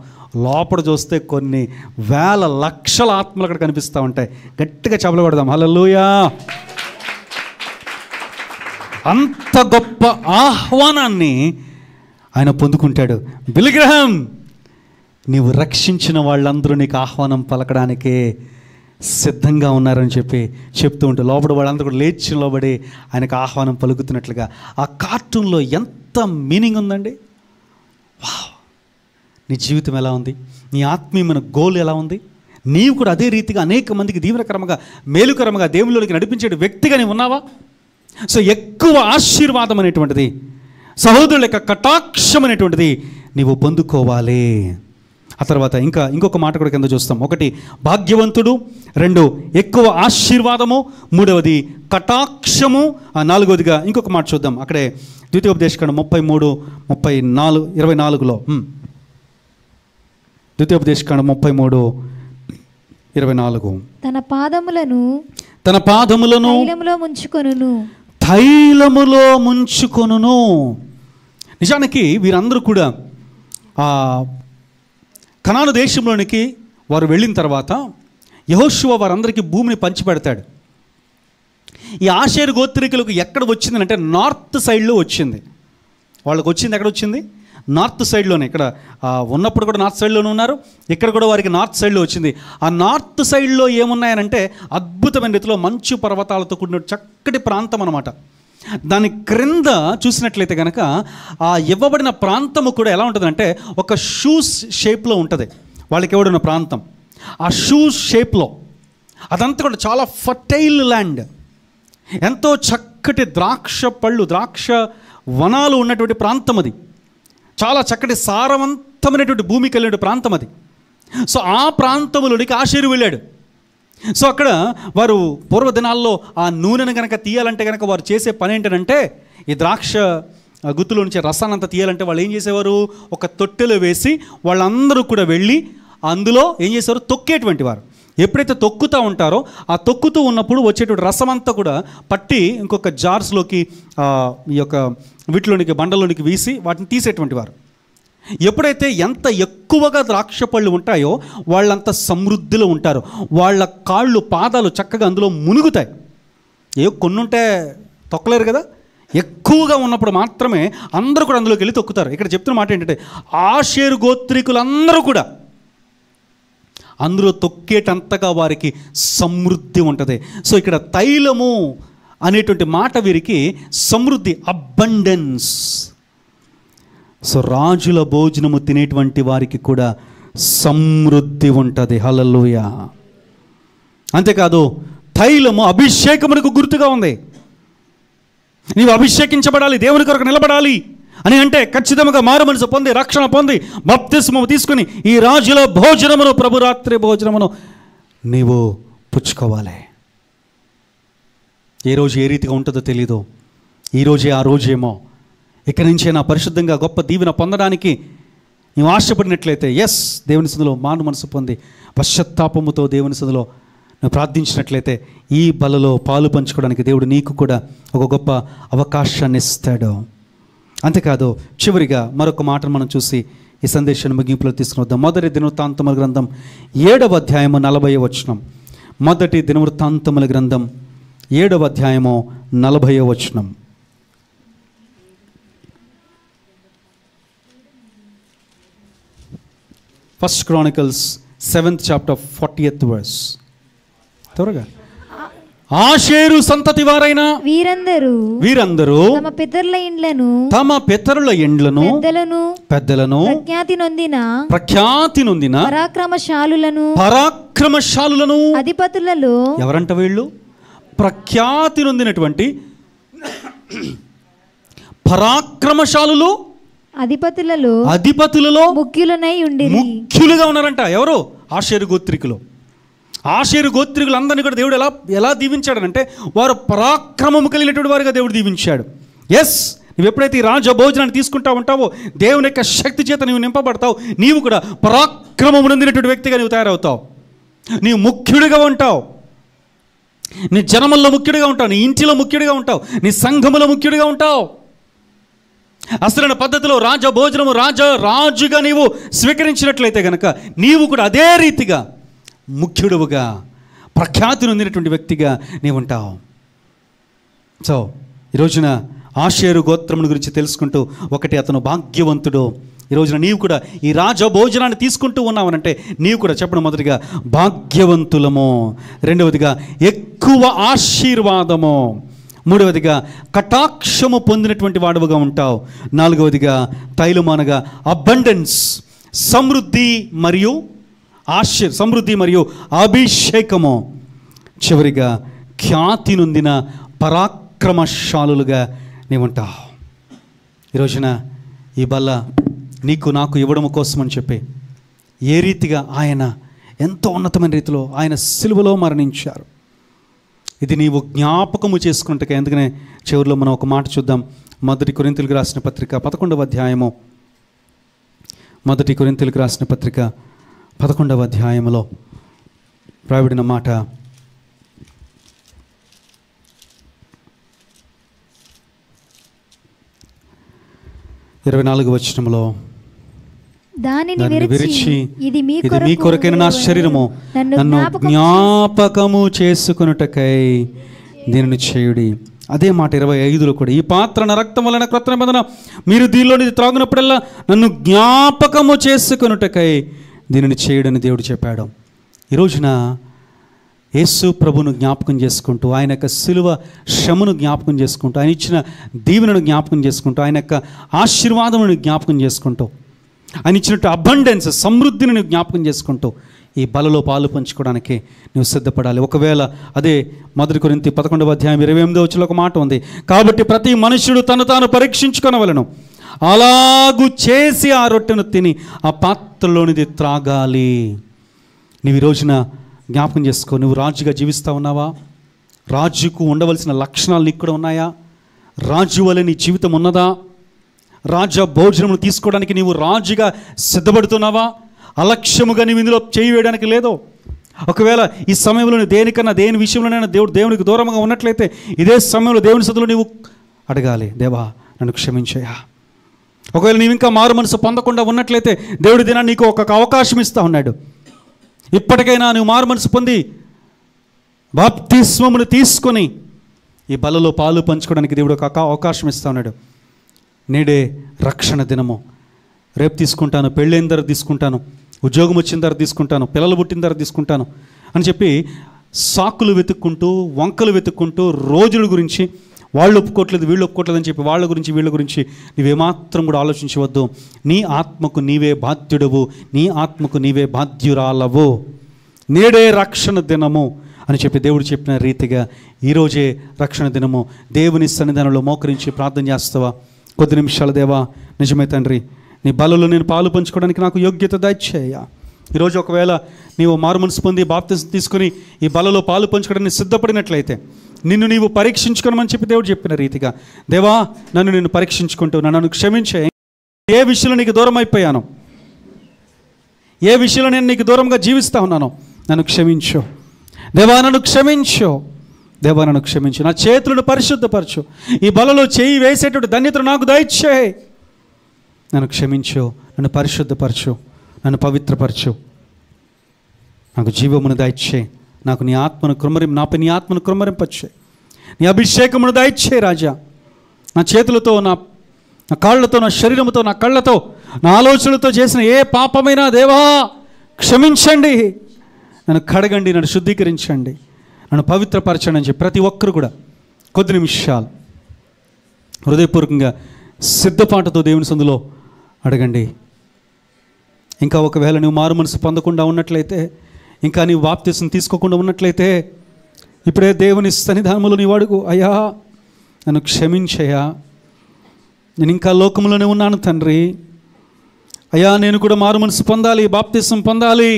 లోపల చూస్తే కొన్ని వేల లక్షల ఆత్మలు అక్కడ కనిపిస్తూ ఉంటాయి. గట్టిగా చపలు కొడదాం, హల్లెలూయా. అంత గొప్ప ఆహ్వానాన్ని ఆయన పొందుకుంటాడు. బిల్లీ గ్రహం, నీవు రక్షించిన వాళ్ళందరూ నీకు ఆహ్వానం పలకడానికే సిద్ధంగా ఉన్నారని చెప్తూ ఉంటే లోపల వాళ్ళందరూ కూడా లేచి నిలబడి ఆయనకు ఆహ్వానం పలుకుతున్నట్లుగా ఆ కార్టూన్లో ఎంత మీనింగ్ ఉందండి. వావ్, నీ జీవితం ఎలా ఉంది? నీ ఆత్మీయమైన గోల్ ఎలా ఉంది? నీవు కూడా అదే రీతిగా అనేక మందికి దీవెనకరంగా, మేలుకరంగా దేవుళ్ళలోకి నడిపించే వ్యక్తిగా నీవు ఉన్నావా? సో ఎక్కువ ఆశీర్వాదం అనేటువంటిది, సహోదరుల యొక్క కటాక్షం అనేటువంటిది నీవు పొందుకోవాలి. ఆ తర్వాత ఇంకొక మాట కూడా కింద చూస్తాం. 1 భాగ్యవంతుడు, 2 ఎక్కువ ఆశీర్వాదము, 3వది కటాక్షము, 4వదిగా ఇంకొక మాట చూద్దాం. అక్కడే ద్వితీయోపదేశకాండం 33:24లో ద్వితీయోపదేశకాండం 33:24 తన పాదములను తైలములో ముంచుకొనును. నిజానికి వీరందరూ కూడా కనాను దేశంలోనికి వారు వెళ్ళిన తర్వాత యెహోషువ వారందరికీ భూమిని పంచిపెడతాడు. ఈ ఆషేరు గోత్రికులకు ఎక్కడ వచ్చిందంటే నార్త్ సైడ్లో వచ్చింది. వాళ్ళకి వచ్చింది ఎక్కడ వచ్చింది? నార్త్ సైడ్లోనే. ఇక్కడ ఉన్నప్పుడు కూడా నార్త్ సైడ్లోనే ఉన్నారు. ఇక్కడ కూడా వారికి నార్త్ సైడ్లో వచ్చింది. ఆ నార్త్ సైడ్లో ఏమున్నాయనంటే అద్భుతమైన రీతిలో మంచు పర్వతాలతో కూడిన చక్కటి ప్రాంతం అన్నమాట. దాని క్రింద చూసినట్లయితే కనుక ఆ ఇవ్వబడిన ప్రాంతము కూడా ఎలా ఉంటుందంటే ఒక షూస్ షేప్లో ఉంటుంది వాళ్ళకి ఇవ్వబడిన ప్రాంతం. ఆ షూస్ షేప్లో అదంతా కూడా చాలా ఫర్టైల్ ల్యాండ్, ఎంతో చక్కటి ద్రాక్ష వనాలు ఉన్నటువంటి ప్రాంతం అది. చాలా చక్కటి సారవంతమైనటువంటి భూమి కలిగిన ప్రాంతం అది. సో ఆ ప్రాంతంలోనికి ఆషేరు వెళ్ళాడు. సో అక్కడ వారు పూర్వదినాల్లో ఆ నూనెను కనుక తీయాలంటే కనుక వారు చేసే పని ఏంటంటే, ఈ ద్రాక్ష గుత్తులో నుంచి రసాన్ని అంతా తీయాలంటే వాళ్ళు ఏం చేసేవారు, ఒక తొట్టెలో వేసి వాళ్ళందరూ కూడా వెళ్ళి అందులో ఏం చేసేవారు, తొక్కేటువంటి వారు. ఎప్పుడైతే తొక్కుతూ ఉంటారో ఆ తొక్కుతూ ఉన్నప్పుడు వచ్చేటువంటి రసం అంతా కూడా పట్టి ఇంకొక జార్స్లోకి ఈ యొక్క వీటిలోనికి బండలోనికి వీసి వాటిని తీసేటువంటి వారు. ఎప్పుడైతే ఎంత ఎక్కువగా ద్రాక్ష పళ్ళు ఉంటాయో వాళ్ళంత సమృద్ధిలో ఉంటారు. వాళ్ళ కాళ్ళు పాదాలు చక్కగా అందులో మునుగుతాయి. కొన్ని ఉంటే తొక్కలేరు కదా, ఎక్కువగా ఉన్నప్పుడు మాత్రమే అందరూ కూడా అందులోకి వెళ్ళి తొక్కుతారు. ఇక్కడ చెప్తున్న మాట ఏంటంటే ఆషేరు గోత్రికులందరూ కూడా అందులో తొక్కేటంతగా వారికి సమృద్ధి ఉంటుంది. సో ఇక్కడ తైలము అనేటువంటి మాట వీరికి సమృద్ధి, అబండెన్స్. సో రాజుల భోజనము తినేటువంటి వారికి కూడా సమృద్ధి ఉంటుంది. హల్లెలూయా. అంతేకాదు తైలము అభిషేకమునకు గుర్తుగా ఉంది. నీవు అభిషేకించబడాలి, దేవుని కొరకు నిలబడాలి అని అంటే ఖచ్చితంగా మారు మనసు పొంది, రక్షణ పొంది, బాప్తిస్మము తీసుకుని ఈ రాజుల భోజనమును, ప్రభురాత్రి భోజనమును నీవు పుచ్చుకోవాలి. ఏ రోజు ఏ రీతిగా ఉంటుందో తెలీదు. ఈరోజే ఆ రోజేమో. ఇక్కడి నుంచే నా పరిశుద్ధంగా గొప్ప దీవెన పొందడానికి నీవు ఆశపడినట్లయితే ఎస్, దేవుని సన్నిధిలో మారు మనసు పొంది పశ్చాత్తాపముతో దేవుని సన్నిధిలో నువ్వు ప్రార్థించినట్లయితే ఈ బలలో పాలు పంచుకోవడానికి దేవుడు నీకు కూడా ఒక గొప్ప అవకాశాన్ని ఇస్తాడు. అంతేకాదు చివరిగా మరొక మాటను మనం చూసి ఈ సందేశాన్ని ముగింపులో తీసుకుని వద్దాం. మొదటి దినవృత్తాంతముల గ్రంథం 7వ అధ్యాయము 40వ వచనం. మొదటి దినవృత్తాంతముల గ్రంథం 7వ అధ్యాయము 40వ వచనం. First Chronicles 7th chapter 40th verse. త్వరగా. ఆషేరు సంతతి వారైన వీరందరూ తమ పితరుల ఇండ్లను పెద్దలను ప్రఖ్యాతి నొందిన పరాక్రమశాలులను అధిపతులలో ఎవరంట వీళ్ళు? ప్రఖ్యాతి నొందినటువంటి పరాక్రమశాలులు అధిపతులలో ముఖ్యులుగా ఉన్నారంట. ఎవరు? ఆషేరు గోత్రికులు. ఆషేరు గోత్రికులందరినీ కూడా దేవుడు ఎలా దీవించాడనంటే వారు పరాక్రమము కలిగినటువంటి వారుగా దేవుడు దీవించాడు. ఎస్, నువ్వు ఎప్పుడైతే ఈ రాజ భోజనాన్ని తీసుకుంటా ఉంటావో, దేవుని యొక్క శక్తి చేత నీవు నింపబడతావు, నీవు కూడా పరాక్రమము నొందినటువంటి వ్యక్తిగా నీవు తయారవుతావు. నీవు ముఖ్యుడిగా ఉంటావు, నీ జనముల్లో ముఖ్యుడిగా ఉంటావు, నీ ఇంటిలో ముఖ్యుడిగా ఉంటావు, నీ సంఘములో ముఖ్యుడిగా ఉంటావు. అసలైన పద్ధతిలో రాజ భోజనము రాజుగా నీవు స్వీకరించినట్లయితే కనుక నీవు కూడా అదే రీతిగా ముఖ్యుడుగా ప్రఖ్యాతి నొందినటువంటి వ్యక్తిగా నీవు ఉంటావు. సో ఈ రోజున ఆషేరు గోత్రముని గురించి తెలుసుకుంటూ, ఒకటి అతను భాగ్యవంతుడు. ఈ రోజున నీవు కూడా ఈ రాజ భోజనాన్ని తీసుకుంటూ ఉన్నావనంటే నీవు కూడా చెప్పడం, మొదటిగా భాగ్యవంతులము, రెండవదిగా ఎక్కువ ఆశీర్వాదము, మూడవదిగా కటాక్షము పొందినటువంటి వాడువగా ఉంటావు, నాలుగవదిగా తైలమానగా అబండెన్స్, సమృద్ధి మరియు అభిషేకము, చివరిగా ఖ్యాతి నొందిన పరాక్రమశాలులుగా నీవుంటావు. ఈ రోజున ఈ బల్ల నీకు నాకు ఇవ్వడం కోసం అని చెప్పి ఏ రీతిగా ఆయన ఎంతో ఉన్నతమైన రీతిలో ఆయన సిలువలో మరణించారు, ఇది నీవు జ్ఞాపకము చేసుకుంటే. ఎందుకనే చివరిలో మనం ఒక మాట చూద్దాం. మొదటి కొరింథీయులకు రాసిన పత్రిక 11వ అధ్యాయము, మొదటి కొరింథీయులకు రాసిన పత్రిక 11వ అధ్యాయములో రాయబడిన మాట, ఇరవై 24వ వచనములో, దానిని విరిచి ఇది మీ కొరకైన నా శరీరము, నన్ను జ్ఞాపకము చేసుకొనుటకై దీనిని చేయుడి. అదే మాట 25లో కూడా, ఈ పాత్ర నా రక్తం వలన క్రొత్త నిబంధన, మీరు దీనిలోని త్రాగునప్పుడల్లా నన్ను జ్ఞాపకము చేసుకొనుటకై దీనిని చేయుడని దేవుడు చెప్పాడు. ఈ రోజున యేసు ప్రభును జ్ఞాపకం చేసుకుంటూ, ఆయన యొక్క సిలువ శ్రమను జ్ఞాపకం చేసుకుంటూ, ఆయన ఇచ్చిన దీవెనను జ్ఞాపకం చేసుకుంటూ, ఆయన యొక్క ఆశీర్వాదమును జ్ఞాపకం చేసుకుంటూ, ఆయన ఇచ్చినట్టు అబండెన్స్ సమృద్ధిని నువ్వు జ్ఞాపకం చేసుకుంటూ ఈ బలలో పాలు పంచుకోవడానికి నువ్వు సిద్ధపడాలి. ఒకవేళ అదే మొదటి కొరింథీ 11వ అధ్యాయం 28వ వచనంలో ఒక మాట ఉంది, కాబట్టి ప్రతి మనుష్యుడు తను తాను పరీక్షించుకొనవలెను, అలాగూ చేసి ఆ రొట్టెను తిని ఆ పాత్రలోనిది త్రాగాలి. నువ్వు ఈ రోజున జ్ఞాపకం చేసుకో, నువ్వు రాజుగా జీవిస్తూ ఉన్నావా? రాజుకు ఉండవలసిన లక్షణాలు నీకు కూడా ఉన్నాయా? రాజు వలె నీ జీవితం ఉన్నదా? రాజ భోజనమును తీసుకోవడానికి నీవు రాజుగా సిద్ధపడుతున్నావా? అలక్ష్యముగా నీవు ఇందులో చేయి వేయడానికి లేదో. ఒకవేళ ఈ సమయంలో దేని విషయంలోనైనా దేవునికి దూరంగా ఉన్నట్లయితే ఇదే సమయంలో దేవుని సన్నిధిలో నీవు అడగాలి, దేవా నన్ను క్షమించయ్యా. ఒకవేళ నీవు ఇంకా మారు మనసు పొందకుండా ఉన్నట్లయితే దేవుడి దినాన్ని నీకు ఒక అవకాశం ఇస్తూ ఉన్నాడు. ఇప్పటికైనా నువ్వు మారు మనసు పొంది బాప్తిస్మమును తీసుకొని ఈ బలలో పాలు పంచుకోవడానికి దేవుడు ఒక అవకాశం ఇస్తూ ఉన్నాడు. నేడే రక్షణ దినము. రేపు తీసుకుంటాను, పెళ్ళైన తర్వాత తీసుకుంటాను, ఉద్యోగం వచ్చిన తర్వాత తీసుకుంటాను, పిల్లలు పుట్టిన తర్వాత తీసుకుంటాను అని చెప్పి సాకులు వెతుక్కుంటూ, వంకలు వెతుక్కుంటూ, రోజుల గురించి వాళ్ళు ఒప్పుకోవట్లేదు వీళ్ళు ఒప్పుకోవట్లేదు అని చెప్పి వాళ్ళ గురించి వీళ్ళ గురించి నువ్వేమాత్రం కూడా ఆలోచించవద్దు. నీ ఆత్మకు నీవే బాధ్యుడవు, నీ ఆత్మకు నీవే బాధ్యురాలవు. నేడే రక్షణ దినము అని చెప్పి దేవుడు చెప్పిన రీతిగా ఈరోజే రక్షణ దినము. దేవుని సన్నిధానంలో మోకరించి ప్రార్థన చేస్తావా? కొద్ది నిమిషాలు, దేవా నిజమే తండ్రి, నీ బలలో నేను పాలు పంచుకోవడానికి నాకు యోగ్యత దయచేయ. ఈరోజు ఒకవేళ నీవు మారు మనసు పొంది బాప్తిసం తీసుకుని ఈ బలలో పాలు పంచుకోవడానికి సిద్ధపడినట్లయితే నిన్ను నీవు పరీక్షించుకోమని చెప్పి దేవుడు చెప్పిన రీతిగా, దేవా నన్ను నేను పరీక్షించుకుంటూ నన్ను క్షమించే. ఏ విషయంలో నీకు దూరం అయిపోయాను, ఏ విషయంలో నేను నీకు దూరంగా జీవిస్తూ ఉన్నాను, నన్ను క్షమించు దేవా, నన్ను క్షమించు దేవా, నన్ను క్షమించు. నా చేతులను పరిశుద్ధపరచు, ఈ బలలో చేయి వేసేటువంటి ధన్యతను నాకు దయచేయి. నన్ను క్షమించు, నన్ను పరిశుద్ధపరచు, నన్ను పవిత్రపరచు, నాకు జీవమును దయచేయి, నాకు నీ ఆత్మను నాపై నీ ఆత్మను కృమ్మరింపచ్చే. నీ అభిషేకమును దయచే రాజా. నా చేతులతో, నా కాళ్ళతో, నా శరీరంతో, నా కళ్ళతో, నా ఆలోచనలతో చేసిన ఏ పాపమైనా దేవా క్షమించండి, నన్ను కడగండి, నన్ను శుద్ధీకరించండి, నన్ను పవిత్రపరచండి అని చెప్పి ప్రతి ఒక్కరు కూడా కొద్ది నిమిషాలు హృదయపూర్వకంగా సిద్ధపాటుతో దేవుని సందులో అడగండి. ఇంకా ఒకవేళ నువ్వు మారు మనసు పొందకుండా ఉన్నట్లయితే, ఇంకా నీవు బాప్తిసం తీసుకోకుండా ఉన్నట్లయితే, ఇప్పుడే దేవుని సన్నిధానంలో నీవు అడుగు, అయ్యా నన్ను క్షమించయ్యా, నేను ఇంకా లోకంలోనే ఉన్నాను తండ్రి, అయ్యా నేను కూడా మారు మనసు పొందాలి, బాప్తిసం పొందాలి,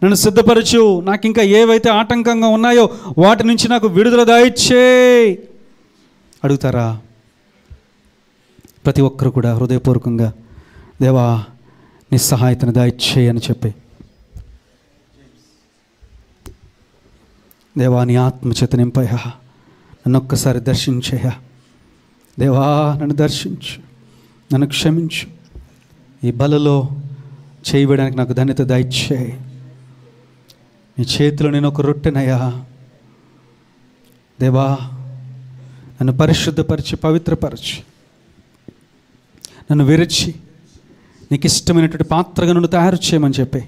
నన్ను సిద్ధపరచు, నాకు ఇంకా ఏవైతే ఆటంకంగా ఉన్నాయో వాటి నుంచి నాకు విడుదల దయచేయి అడుగుతారా? ప్రతి ఒక్కరు కూడా హృదయపూర్వకంగా దేవా నీ సహాయతను దయచేయి అని చెప్పి, దేవా నీ ఆత్మచేత నింపయ్యా, నన్ను ఒక్కసారి దర్శించయ్యా, దేవా నన్ను దర్శించు, నన్ను క్షమించు, ఈ బలలో చేయడానికి నాకు ధన్యత దయచేయి. నీ చేతిలో నేను ఒక రొట్టెనయ్యా దేవా, నన్ను పరిశుద్ధపరిచి పవిత్రపరిచి నన్ను విరచి నీకు ఇష్టమైనటువంటి పాత్రగా నన్ను తయారు చేయమని చెప్పి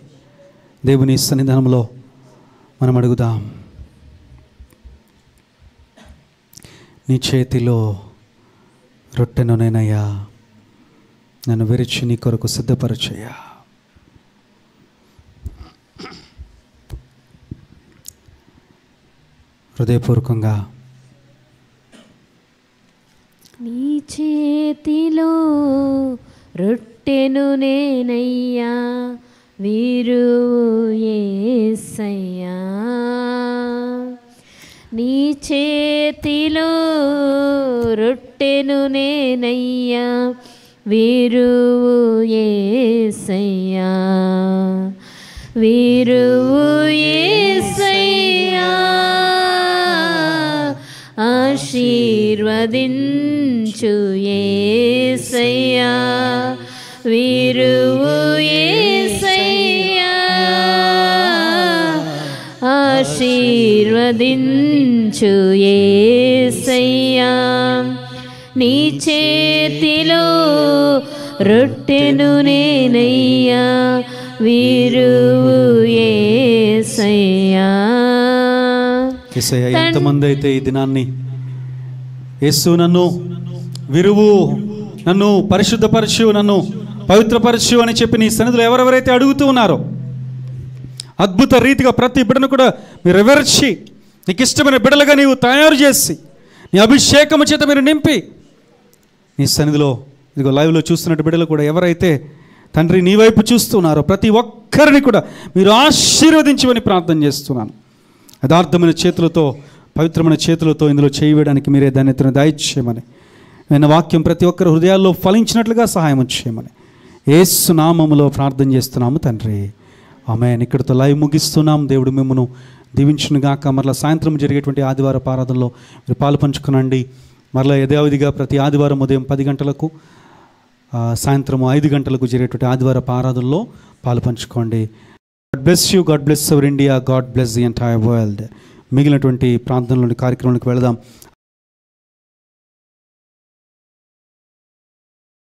దేవుని సన్నిధానంలో మనం అడుగుదాం. నీ చేతిలో రొట్టెను నేనయ్యా, నన్ను విరిచి నీ కొరకు సిద్ధపరచయ్యా. హృదయపూర్వకంగా నీ చేతిలో రొట్టెను నేనయ్యా, వీరువు యేసయ్యా. నీ చేతిలో రొట్టెను నేనయ్యా, వీరువు యేసయ్యా, వీరువు యేసయ్యా. ఆశీర్వదించు యేసయ్యా, వీరువు యేసయ్యా. ఆశీర్వదించు యేసయ్యా. నీ చేతిలో రొట్టెను నేనయ్యా, వీరువు యేసయ్యా. యేసయ్యా, ఎంతమంది అయితే ఈ దినాన్ని యేసు నన్ను విరువు, నన్ను పరిశుద్ధపరచు, నన్ను పవిత్రపరచు అని చెప్పి నీ సన్నిధిలో ఎవరెవరైతే అడుగుతూ ఉన్నారో, అద్భుత రీతిగా ప్రతి బిడ్డను కూడా మీరు ఎవరిచి నీకు ఇష్టమైన బిడ్డలుగా నీవు తయారు చేసి నీ అభిషేకము చేత మీరు నింపి నీ సన్నిధిలో ఇదిగో లైవ్లో చూస్తున్నట్టు బిడ్డలు కూడా ఎవరైతే తండ్రి నీ వైపు చూస్తున్నారో ప్రతి ఒక్కరిని కూడా మీరు ఆశీర్వదించమని ప్రార్థన చేస్తున్నాను. యథార్థమైన చేతులతో, పవిత్రమైన చేతులతో ఇందులో చేయడానికి మీరే ధన్యతను దయచేయమని, విన్న వాక్యం ప్రతి ఒక్కరి హృదయాల్లో ఫలించినట్లుగా సహాయం చేయమని యేసు నామములో ప్రార్థన చేస్తున్నాము తండ్రి, ఆమేన్. ఇక్కడితో లైవ్ ముగిస్తున్నాం. దేవుడు మిమ్మల్ని దీవించునుగాక. మరలా సాయంత్రం జరిగేటువంటి ఆదివారపు ఆరాధనలో మీరు పాలు పంచుకునండి. మరలా యథావిధిగా ప్రతి ఆదివారం ఉదయం 10 గంటలకు, సాయంత్రం 5 గంటలకు జరిగేటువంటి ఆదివారపు ఆరాధనలో పాలు పంచుకోండి. God bless you, God bless our India, God bless the entire world. మిగిలినటువంటి ప్రాంతంలోని కార్యక్రమానికి వెళదాం.